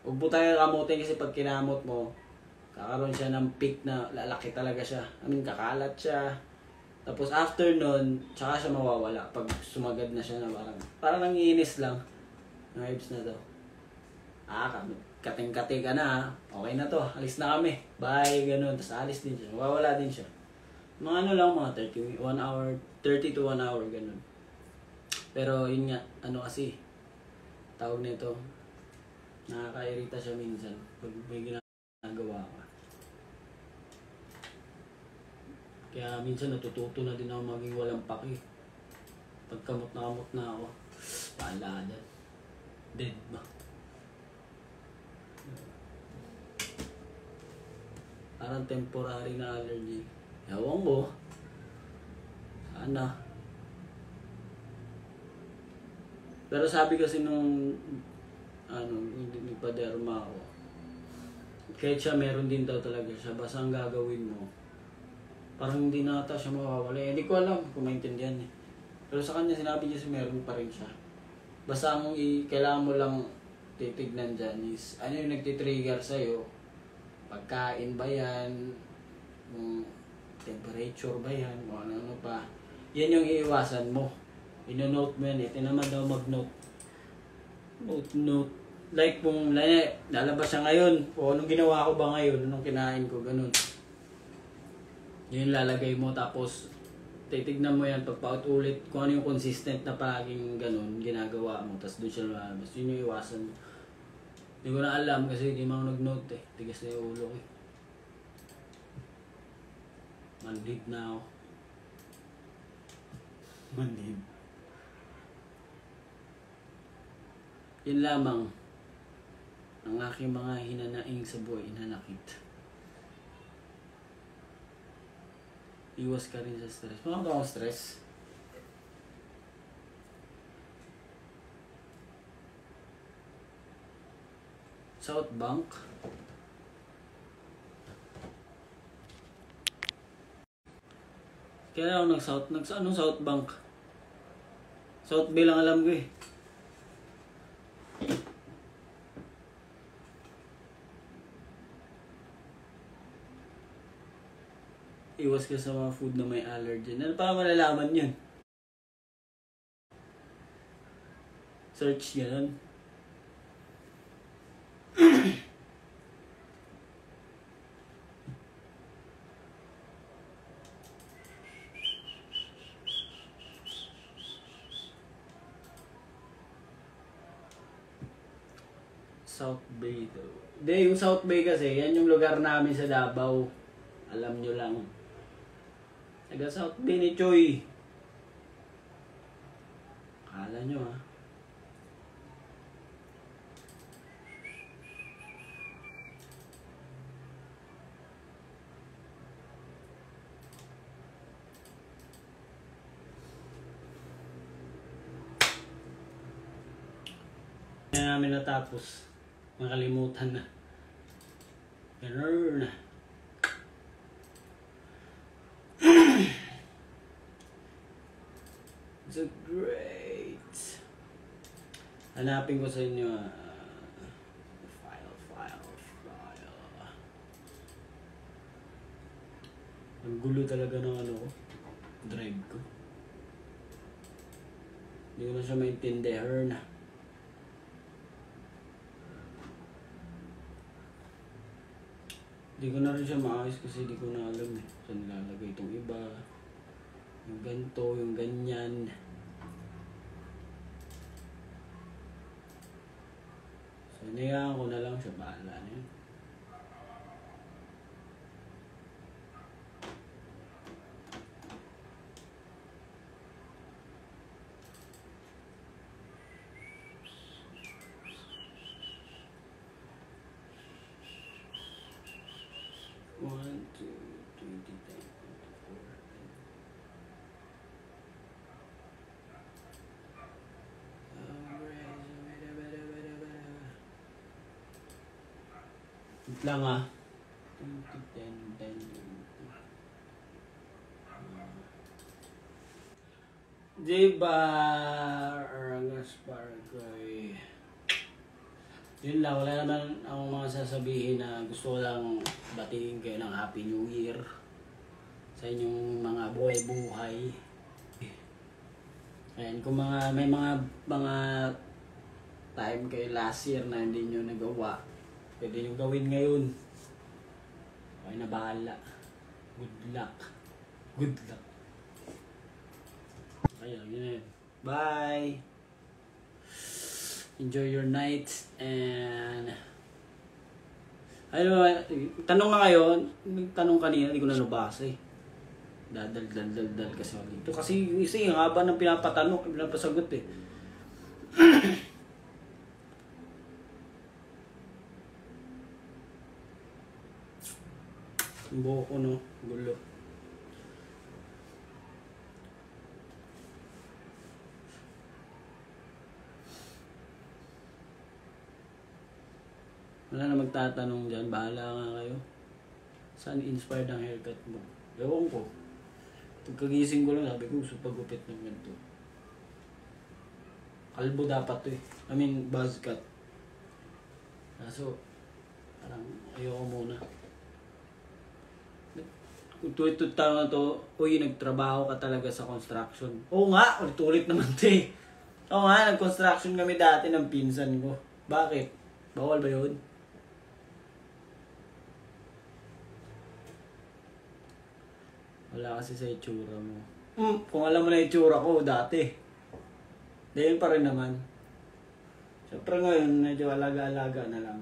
huwag po tayo kamutin kasi pag kinamot mo, kakaroon siya ng peak na lalaki talaga siya. Kakalat siya. Tapos after nun, tsaka siya mawawala pag sumagad na siya na parang nangiinis lang. Vibes na daw. Kating-kating ka na, okay na to, alis na kami. Bye, ganun. Tapos alis din siya. Mawawala din siya. Mga mga 30 to 1 hour, ganun. Pero yun nga, kasi, tawag nito, nakakairita siya minsan pag may ginagawa ka. Kaya minsan natututo na din ako maging walang paki. Pag kamot na ako, paala na. Dead ba? Parang temporary na allergy. Ewan ko. Sana. Pero sabi kasi nung hindi pa derma ako. Kahit siya meron din daw talaga siya. Basta ang gagawin mo, parang hindi na ata siya mawawala. Hindi ko alam kung maintindihan eh. Pero sa kanya sinabi niya meron pa rin siya. Basta ang kailangan mo lang titignan dyan is ano yung nagtitrigger sa'yo. Pagkain ba yan? Temperature ba yan? O ano pa. Yan yung iiwasan mo. Ino-note mo yan eh. Tinamad daw mag-note. Note. Like kung lalabas siya ngayon, o anong ginawa ko ba ngayon, anong kinain ko, ganun. Yun lalagay mo, tapos titignan mo yan, pagpaulit kung ano yung consistent na palaging ganun, ginagawa mo, tapos doon siya lalabas. Yun yung iwasan mo. Hindi ko na alam kasi hindi mo nag-note eh. Tigas na yung ulo ko eh. Manhid na ako. Manhid. Yun lamang ang aking mga hinanaing sa buhay, hinanakit. Iwas ka rin sa stress. Bakit akong stress? South Bank. Kaya ako anong South Bank? South Bay lang alam ko eh. Iwas ka sa mga food na may allergen. Ano pa malalaman yun? Search gano'n. South Bay daw. Hindi, yung South Bay kasi, yan yung lugar namin sa Davao. Alam nyo lang. Taga South Bay ni Choy. Akala nyo ha. Hindi namin natapos. Nakalimutan na. Ganun na. So great. Hanapin ko sa inyo file. Ang gulo talaga ng ko. Drive ko. Hindi ko na siya maintindihan na. Hindi Di ko na rin siya maayos kasi di ko na alam eh. Saan nilalagay itong iba. Yung ganito, yung ganyan. So, hinayaan ko na lang siya. Bahala na yun. One, two, 20, 24. Wait lang ah. 20, 10, 10, 20. Diba? Rangas Barangay. Yun lang, wala naman akong mga sasabihin na gusto ko lang batiin kayo ng Happy New Year sa inyong mga buhay-buhay. Ayan, kung may mga time kayo last year na hindi nyo nagawa, pwede nyo gawin ngayon. Okay na bahala. Good luck. Good luck. Ayun, yun na yun. Bye! Enjoy your night and ano, tanong nga ngayon, tanong kanina, hindi ko na nabasa eh. Dal kasi dito. Kasi yung isa yung haba ng pinapasagot eh. Yung buhok ko no, gulo. Wala na magtatanong dyan, bahala nga kayo. Saan inspired ang haircut mo? Ewan ko. Pagkagising ko lang, sabi ko, gusto pagupit ng ganito. Kalbo dapat to eh. I mean, buzz cut. Kaso, parang ayoko muna. Kung tulit-tulit na to, uy, nagtrabaho ka talaga sa construction. Oo nga, ulit-ulit naman to eh. Oo nga, nag-construction kami dati ng pinsan ko. Bakit? Bawal ba yun? Wala kasi sa itsura mo. Kung alam mo na itsura ko dati. Dahil pa rin naman. Siyempre ngayon, medyo alaga-alaga na lang.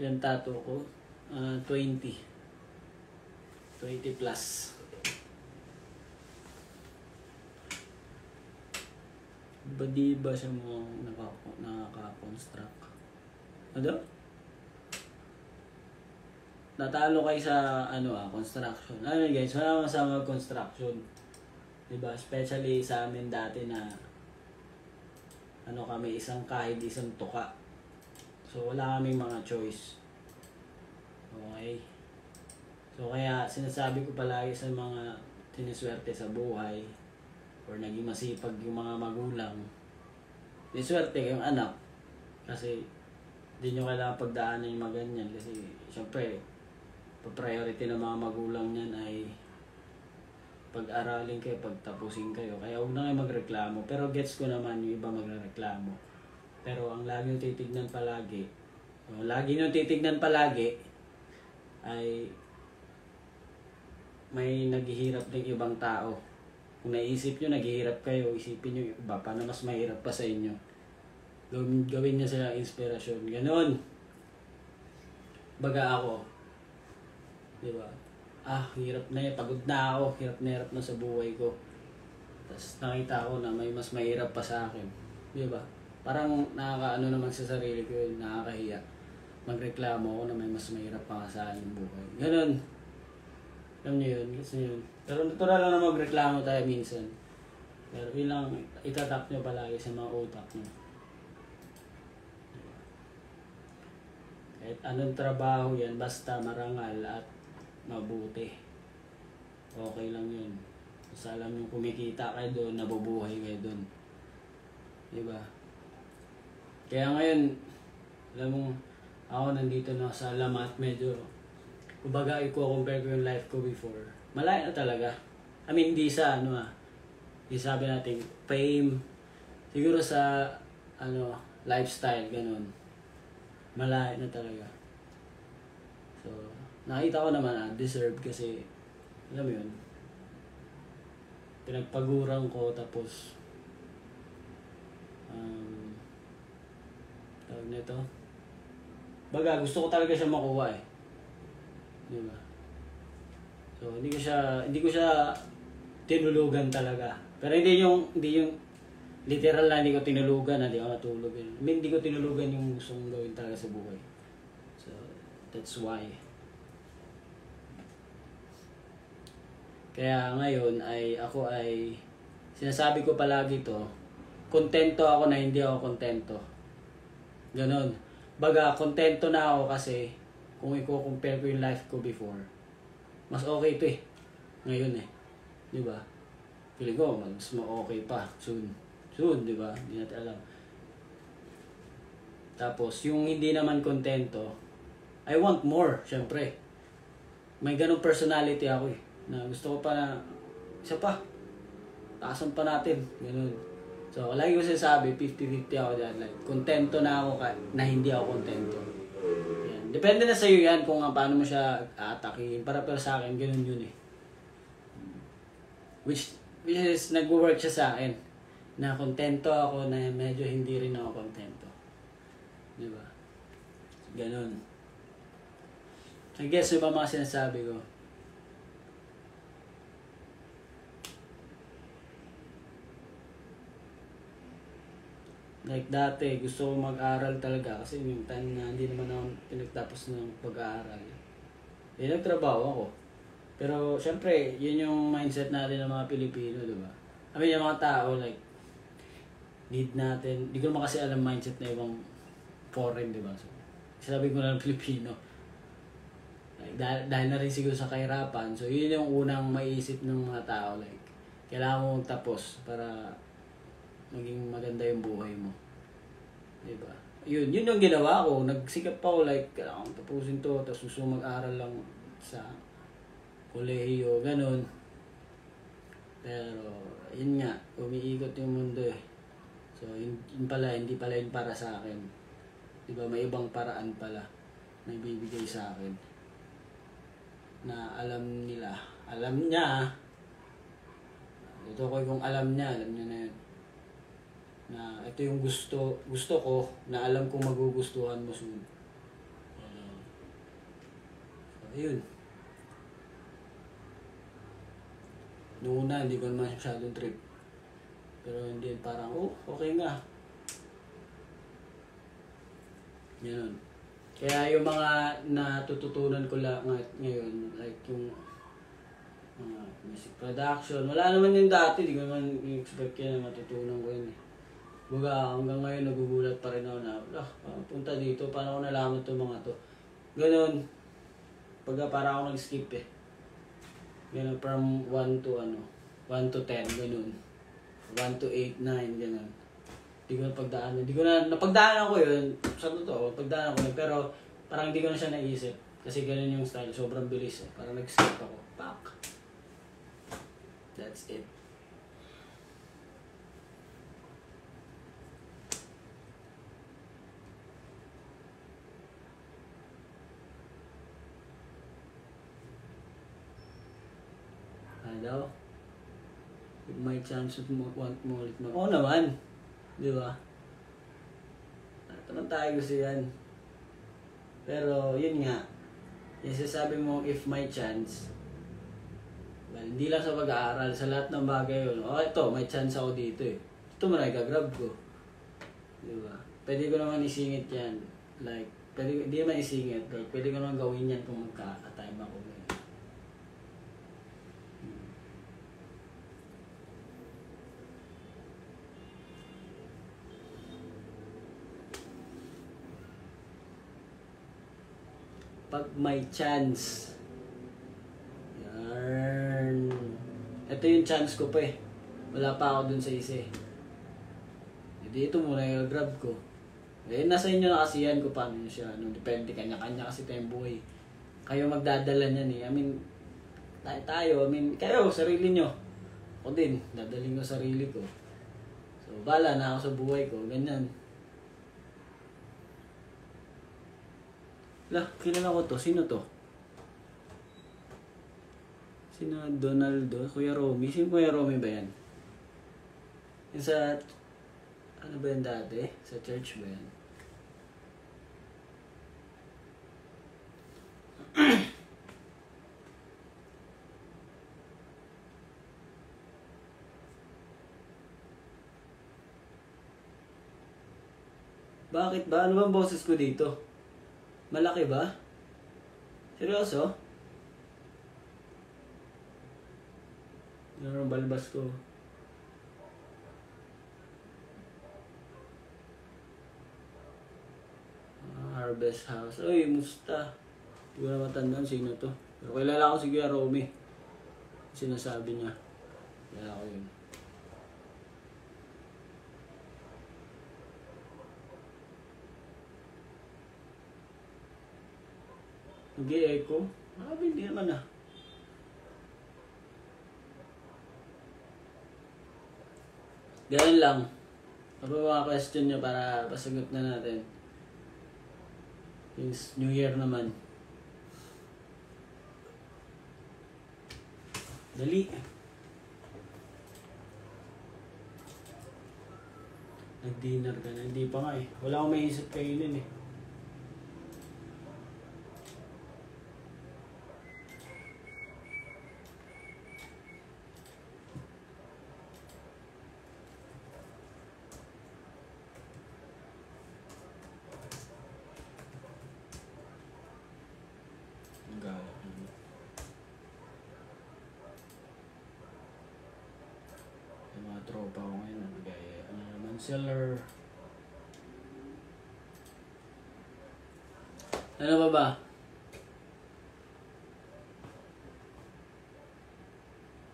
Yan tattoo ko. 20. 20 plus. Di ba siya mo nakaka-construct? Ano? Natalo kayo sa construction. Ano guys, wala akong sa construction. Diba? Especially sa amin dati na kami isang kahit isang tuka. So wala kaming mga choice. Okay. So kaya sinasabi ko palagi sa mga siniswerte sa buhay or naging masipag yung mga magulang, may swerte kayong anak kasi hindi nyo kailangan pagdaanan yung mga ganyan kasi syempre priority ng mga magulang niyan ay pag-aralin kayo, pagtapusin kayo, kaya huwag na kayo magreklamo. Pero gets ko naman yung iba magreklamo, pero ang lagi nyo titignan palagi ay may naghihirap ng ibang tao. Kung naisip nyo, naghihirap kayo, isipin nyo yung iba, paano mas mahirap pa sa inyo. Gawin nyo sila inspirasyon. Ganon. Baga ako. Diba? Hirap na yun. Pagod na ako. Hirap na sa buhay ko. Tapos nakita ko na may mas mahirap pa sa akin. Diba? Parang nakakaano naman sa sarili ko yun. Nakakahiya. Magreklamo ako na may mas mahirap pa sa aking buhay. Ganon. Alam nyo yun, gusto nyo yun. Pero natural lang na magreklamo tayo minsan. Pero ilang itatap nyo palagi sa mga utak nyo. Kahit anong trabaho yan, basta marangal at mabuti. Okay lang yun. Basta alam nyo kumikita kayo doon, nabubuhay kayo doon. Diba? Kaya ngayon, alam mo, ako nandito na sa Lamat, medyo kumbaga, i-compare ko yung life ko before. Malaya na talaga. I mean, hindi sa yung sabi natin, fame, siguro sa, lifestyle, ganun. Malayo na talaga. So, nakita ko naman, deserve kasi, alam mo yun, pinagpaguran ko, tapos, tawag nito, baga, gusto ko talaga siya makuha eh. Diba? So, hindi ko siya tinulugan talaga. Pero hindi yung literal na hindi ko tinulugan, hindi ako natulog. I mean, hindi ko tinulugan yung gusto kong gawin talaga sa buhay. So, that's why. Kaya ngayon ako ay sinasabi ko palagi to, kontento ako na hindi ako kontento. Ganon. Baga, kontento na ako kasi kung i-compare ko yung life ko before, mas okay ito eh. Ngayon eh. Diba? Feeling ko, mas okay pa. Soon, diba? Hindi natin alam. Tapos, yung hindi naman kontento, I want more, syempre. May ganong personality ako eh. Na gusto ko pa na, isa pa. Taasan pa natin. Ganun. So, lagi ko sinasabi, 50-50 ako dyan. Like, kontento na ako na hindi ako kontento. Yan. Depende na sa'yo yan kung paano mo siya aatakin. Para sa akin, ganun yun eh. Which is, nag-work siya sa akin. Na kontento ako na medyo hindi rin ako kontento. Diba? Ganun. I guess, yung mga sinasabi ko. Like dati, gusto ko mag-aral talaga kasi yung time na hindi naman ako pinagtapos ng pag-aaral. Nagtrabaho ako. Pero syempre, yun yung mindset natin ng mga Pilipino, di ba? I mean, yung mga tao, like, need natin, di ko naman kasi alam mindset na ibang foreign, di ba? So, sabi ko na ng Pilipino. Like, dahil na rin siguro sa kahirapan, so yun yung unang maiisip ng mga tao, like, kailangan mo magtapos para maging maganda yung buhay mo. Diba? Yun yung ginawa ko. Nagsikap ako like, kailangan kong tapusin to, tapos gusto mag-aral lang sa kolehiyo, ganun. Pero, yun nga, umiikot yung mundo eh. So, yun pala, hindi pala yun para sa akin. Diba? May ibang paraan pala na ibibigay sa akin. Na alam niya. Ito ko kung alam niya na yun. Na ito yung gusto ko na alam kong magugustuhan mo soon. So, ayun. Noong una, hindi ko naman masyadong trip. Pero hindi, parang, okay nga. Yan. Kaya yung mga natututunan ko lang ngayon, like yung music production, wala naman yung dati, di ko naman expect yan na matutunan ko yun eh. Baga, hanggang ngayon nagugulat pa rin ako na, punta dito, paano ko nalaman itong mga to. Ganon. Pagka para ako nag-skip eh. Ganon, from 1 to 10, ganon. 1 to 8, 9, ganon. Hindi ko napagdaanan ko yun. Sa totoo, pagdaanan ko yun. Pero parang hindi ko na siya naisip. Kasi ganon yung style, sobrang bilis eh. Parang nag-skip ako. Pak! That's it. Daw, if may chance mo want mo ulit mo. Oo naman, di ba? Naman tayo gusto yan. Pero yun nga, yung sasabi mo if may chance, well, hindi lang sa pag-aaral, sa lahat ng bagay yun. Ito, may chance ako dito eh. Ito mo na ikagrab ko. Di ba? Pwede ko naman isingit yan. Like, hindi naman isingit. Like, pwede ko naman gawin yan kung magka-time ako. Pag may chance. Yan. Ito yung chance ko pa eh. Wala pa ako dun sa isa eh. Ito muna yung grab ko. Eh, nasa inyo na kasi yan kung paano nyo siya. Depende, kanya-kanya kasi tayong buhay. Kayo magdadala niyan eh. I mean, tayo, kayo, sarili nyo. Ako ako din, dadaling ko sarili ko. So, bala na ako sa buhay ko, ganyan. Lah, kilala ko to. Sino to? Sino? Donaldo? Kuya Romy? Sino Kuya Romy ba yan? Yung sa... Ano ba yan dati? Sa church ba yan? Bakit ba? Ano bang boses ko dito? Malaki ba? Seryoso? Ano ang balbas ko? Harvest House. Uy, musta? Hindi ko na matandaan sino to. Pero kilala ko si Kuya Romy. Sinasabi niya. Kilala ko yun. Nag-i-echo? Hindi naman ah. Ganyan lang. Ano ba mga question nyo para pasagot na natin? Since New Year naman. Dali. Nag-dinner ka na. Hindi pa nga eh. Wala akong maisip kainin eh. Tropa ko ngayon, gaya seller. Ano ba ba?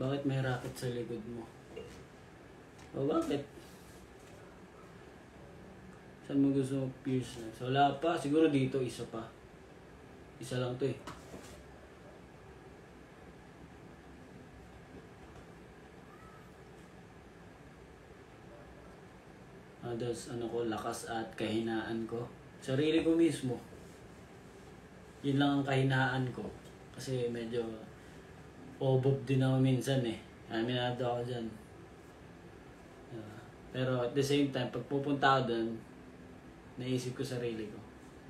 Bakit may racket sa likod mo? O bakit? Saan mo gusto mo pierce na? So, wala pa. Siguro dito, isa pa. Isa lang to eh. Tapos ano ko, lakas at kahinaan ko. Sarili ko mismo. Yun lang ang kahinaan ko. Kasi medyo obob din ako minsan eh. Aminado ako dyan. Pero at the same time, pag pupunta ako dun, naisip ko sarili ko.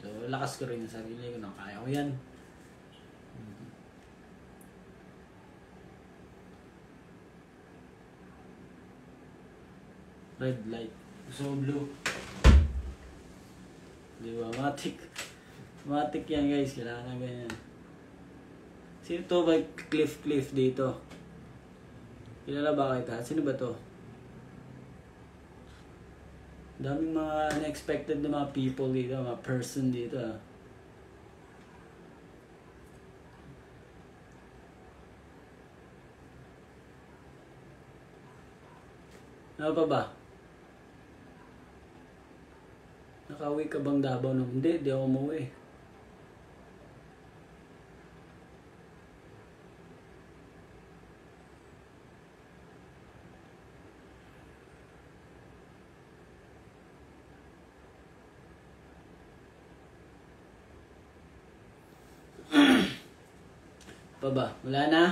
So, lakas ko rin yung sarili ko. Kaya ko yan. Red light. So blue. Diba? Matic. Matic yan guys. Kailangan ganyan. Sino to ba? Cliff dito. Kilala ba kita? Sino ba to? Daming mga unexpected na mga people dito. Mga person dito. Ano pa ba? Nakauwi ka bang Davao? Hindi ako umuwi. Pa ba? Wala na?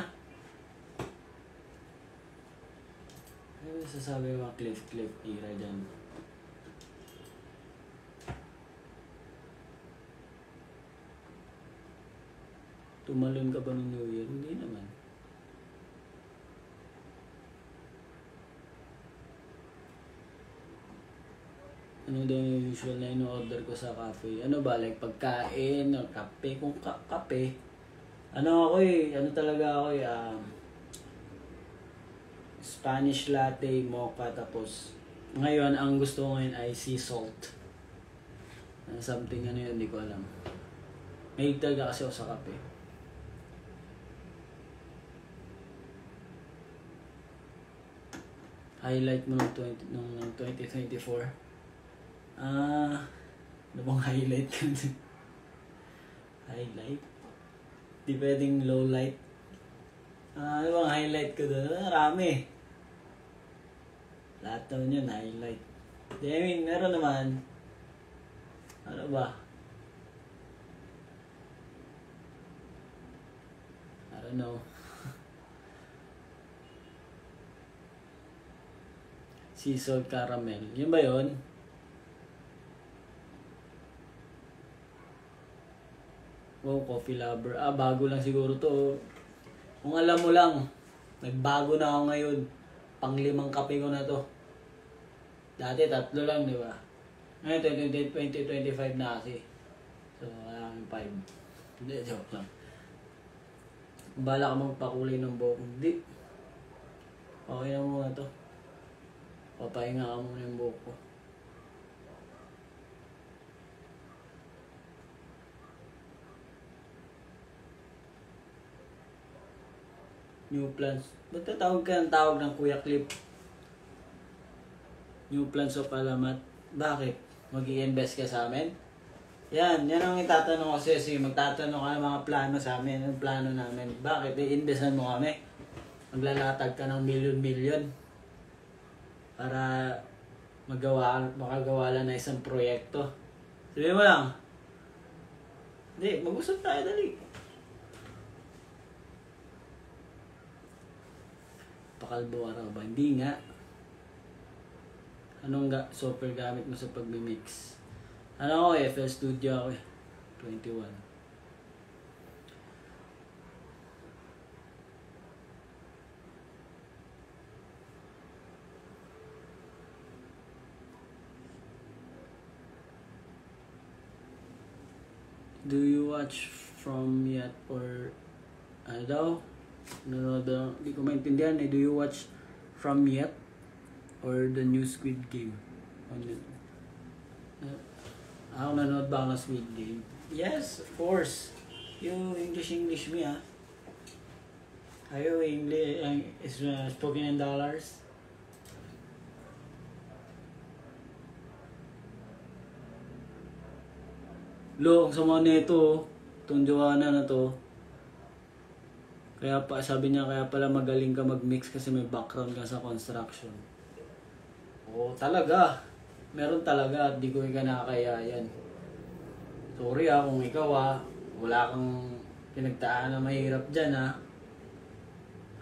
Ano sasabi mga cliff era dyan? Tumalon ka ba ng New Year? Hindi naman. Ano daw yung usual na ino-order ko sa cafe? Ano ba? Like pagkain o kape? Kung kape, ano ako eh, ano talaga ako eh, Spanish latte, mocha, tapos ngayon, ang gusto ko ngayon ay sea salt. Something ano yun, hindi ko alam. May talaga kasi ako sa kape. Highlight mo ng 2024. Ano bang highlight ka dun? Highlight? Di pwedeng low light. Ano bang highlight ko dun? Marami. Lahat naman yun, highlight. I mean, meron naman. Ano ba? I don't know. Sea salt caramel. Yun ba yun? Wow, coffee lover. Bago lang siguro to. Kung alam mo lang, nagbago na ako ngayon. Pang-5 kape ko na to. Dati 3 lang, di ba? Ngayon, 2025 na kasi. So, wala kang 5. Hindi, joke lang. Bala ka magpakulay ng buhok. Hindi. Okay na muna to. Papahinga ka muna yung buhok ko. New plans. Ba't tatawag ka ng tawag ng Kuya Clip? New plans of Alamat. Bakit? Mag-i-invest ka sa amin? Yan ang itatanong ko sa'yo. Sige, magtatanong ka ng mga plano sa amin. Ang plano namin. Bakit? I-investan mo kami. Maglalatag ka ng milyon-milyon. Para makagawa lang na isang proyekto. Sabi mo lang. Hindi, mag-usap tayo dali. Pakalbo araw ba? Hindi nga. Anong software gamit mo sa pagmimix? Ano ako FL Studio ako 21. Do you watch from yet or ano daw? Nanonood daw. Hindi ko maintindihan eh. Do you watch from yet or the new Squid Game? Ako nanonood ba ng Squid Game? Yes, of course. You English me ah. Ayo English is spoken in dollars. Lo, ang sama nito, itong Joanna na to. Kaya pa, sabi niya, kaya pala magaling ka mag-mix kasi may background ka sa construction. Oo, talaga. Meron talaga at di ko ikaw nakakaya yan. Sorry kung ikaw wala kang pinagtaan na mahirap dyan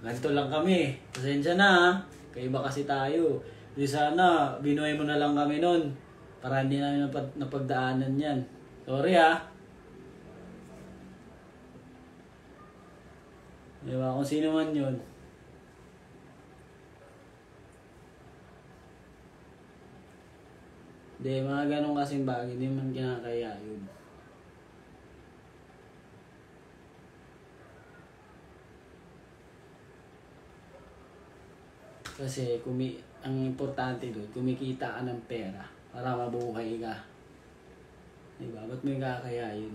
Ganito lang kami. Pasensya na Kaiba kasi tayo. Di sana, binuhay mo na lang kami nun. Para hindi namin napagdaanan yan. Sorry Diba? Kung sino man yun. Hindi, mga ganun kasing bagay. Hindi man kinakaya yun. Kasi ang importante doon, kumikita ka ng pera para mabuhay ka. Diba? Ba't may kakaya yun?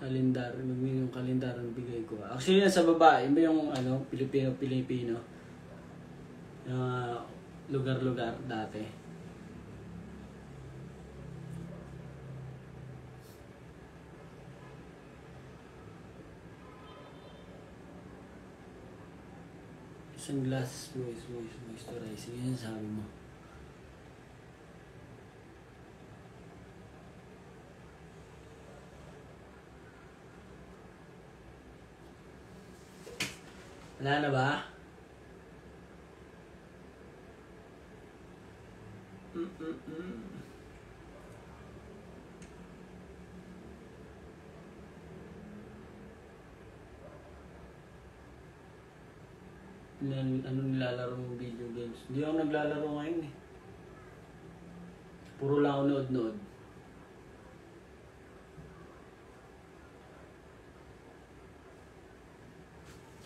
Kalendar, yung kalendar ang bigay ko. Actually, sa baba, iba yung Pilipino. Lugar-lugar dati. Isang glass moisturizing. Yan sabi mo. Wala na ba? Ano nilalaro mong video games? Hindi ako naglalaro ngayon eh. Puro lang ako nood-nood.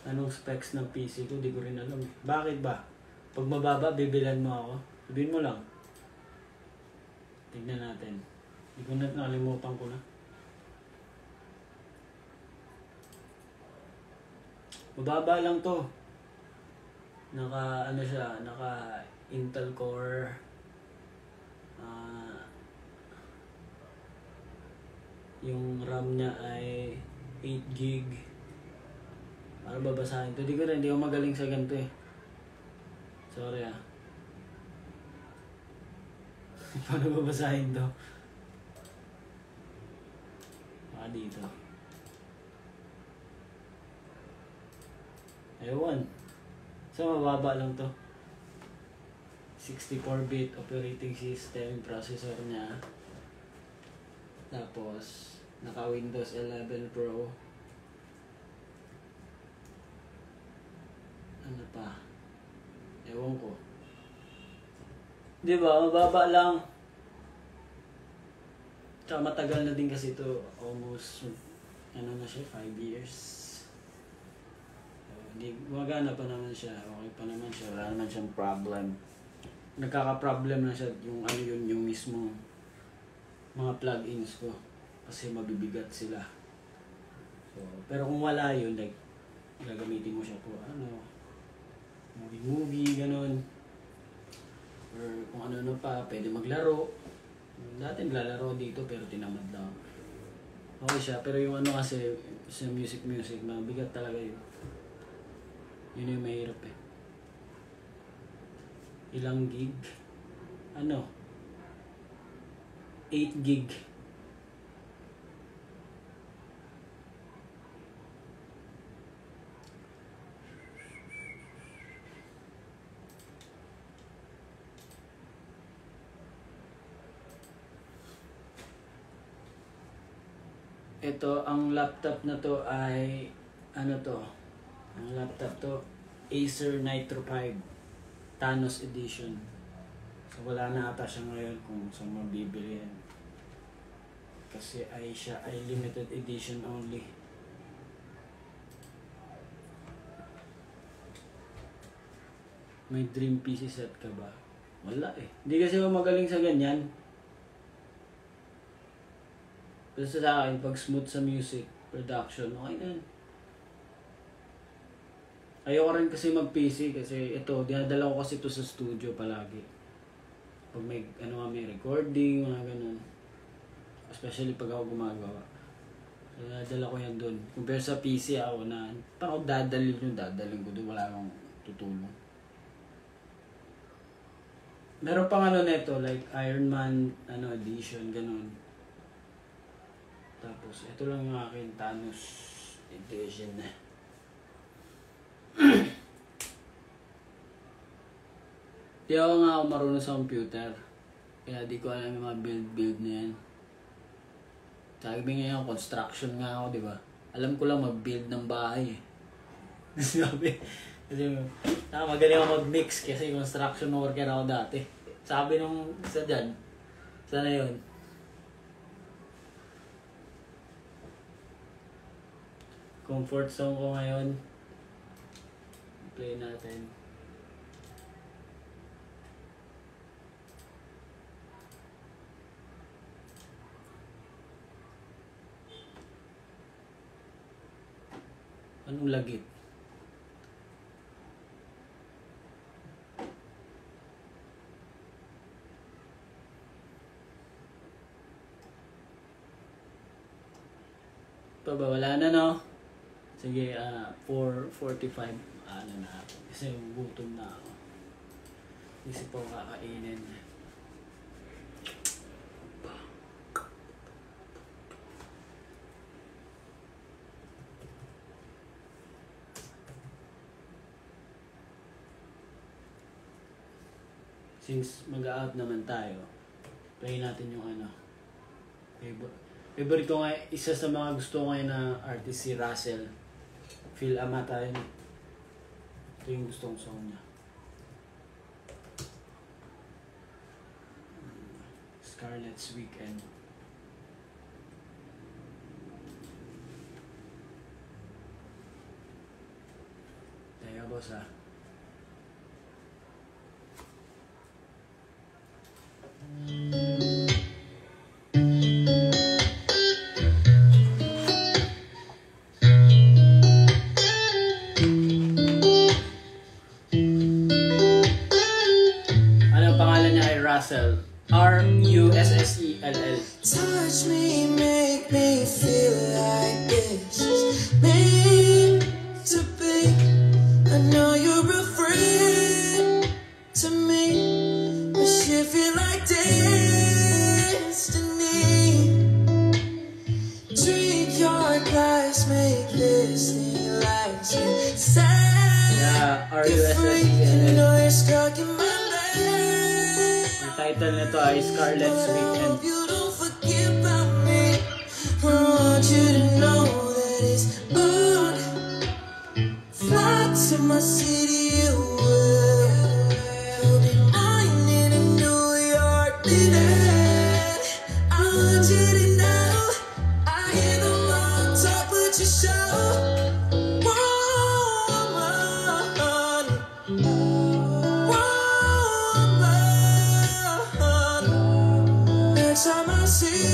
Anong specs ng PC ko? Di ko rin alam. Bakit ba? Pag mababa, bibilan mo ako. Sabihin mo lang. Tignan natin. Di ko na nakalimutan ko na. Mababa lang to. Naka ano siya, naka Intel Core yung RAM niya ay 8 gig. Para babasahin to. Di ako magaling sa ganito eh. Sorry ah. Paano babasahin to? Baka dito. Ewan. So mababa lang to. 64-bit operating system processor niya. Tapos naka Windows 11 Pro. Ano pa? Ewan ko. Di ba? Mababa lang. Tsaka matagal na din kasi ito. Almost, ano na siya, 5 years. Hindi, gumagana pa naman siya. Okay pa naman siya. Wala naman siyang problem. Nagkaka-problem na siya yung ano yun, yung mismo mga plugins ko. Kasi mabibigat sila. So, pero kung wala yun, like, gagamitin mo siya po, ano, movie, ganun. Or kung ano pa, pwede maglaro. Dati naglalaro dito pero tinamad lang. Okay siya, pero yung ano kasi, sa music, mabigat talaga yun. Yun yung mahirap eh. Ilang gig? Ano? 8 gig. Ito, ang laptop na to ay, ano to? Ang laptop to, Acer Nitro 5 Thanos Edition. So wala na ata siya ngayon kung saan mabibili yan. Kasi siya ay limited edition only. May dream PC set ka ba? Wala eh. Hindi kasi ako magaling sa ganyan. Basta sa akin, pag smooth sa music, production, okay na. Ayoko rin kasi mag-PC kasi ito, dinadala ko kasi ito sa studio palagi. Pag may may recording, mga ganun. Especially pag ako gumagawa. So, dinadala ko yan dun. Compare sa PC ako na, parang ako dadalhin ko dun, wala akong tutulong. Meron pang neto, like Iron Man, edition, ganun. Tapos, ito lang yung akin Thanos edition na. Di ako marunong sa computer. Kaya di ko alam yung mga build na yan. Sabi ngayon, construction nga ako, di ba? Alam ko lang mag-build ng bahay. Sabi, kasi magaling ako mag-mix kasi construction worker ako dati. Sabi nung isa dyan, sana yun? Comfort song ko ngayon. Play natin. Anong lagit? Wala na, no? Sige, 4:45. Na ako. Kasi gutom na ako. Isip ko kakainin. Since mag-out naman tayo, play natin yung favorite ko nga, isa sa mga gusto ko ngayon na artist si Russell. Phil Amata yun. Ito yung gusto kong song niya. Scarlett's Weekend. Teka boss ah. Russell. Russell. Touch me, make me feel like this is meant to be. I know you're a friend to me, but shit feel like destiny. Drink your glass, make this thing last. Yeah, Russell. You know you're stuck in my bed. Ang title nito ay Scarlett's Weekend. You don't forget about me. I want you to know that it's on. Fly to my city, you will. You'll be mine in a New York minute. I want you to know I hear the wrong talk, but you show. Next time I see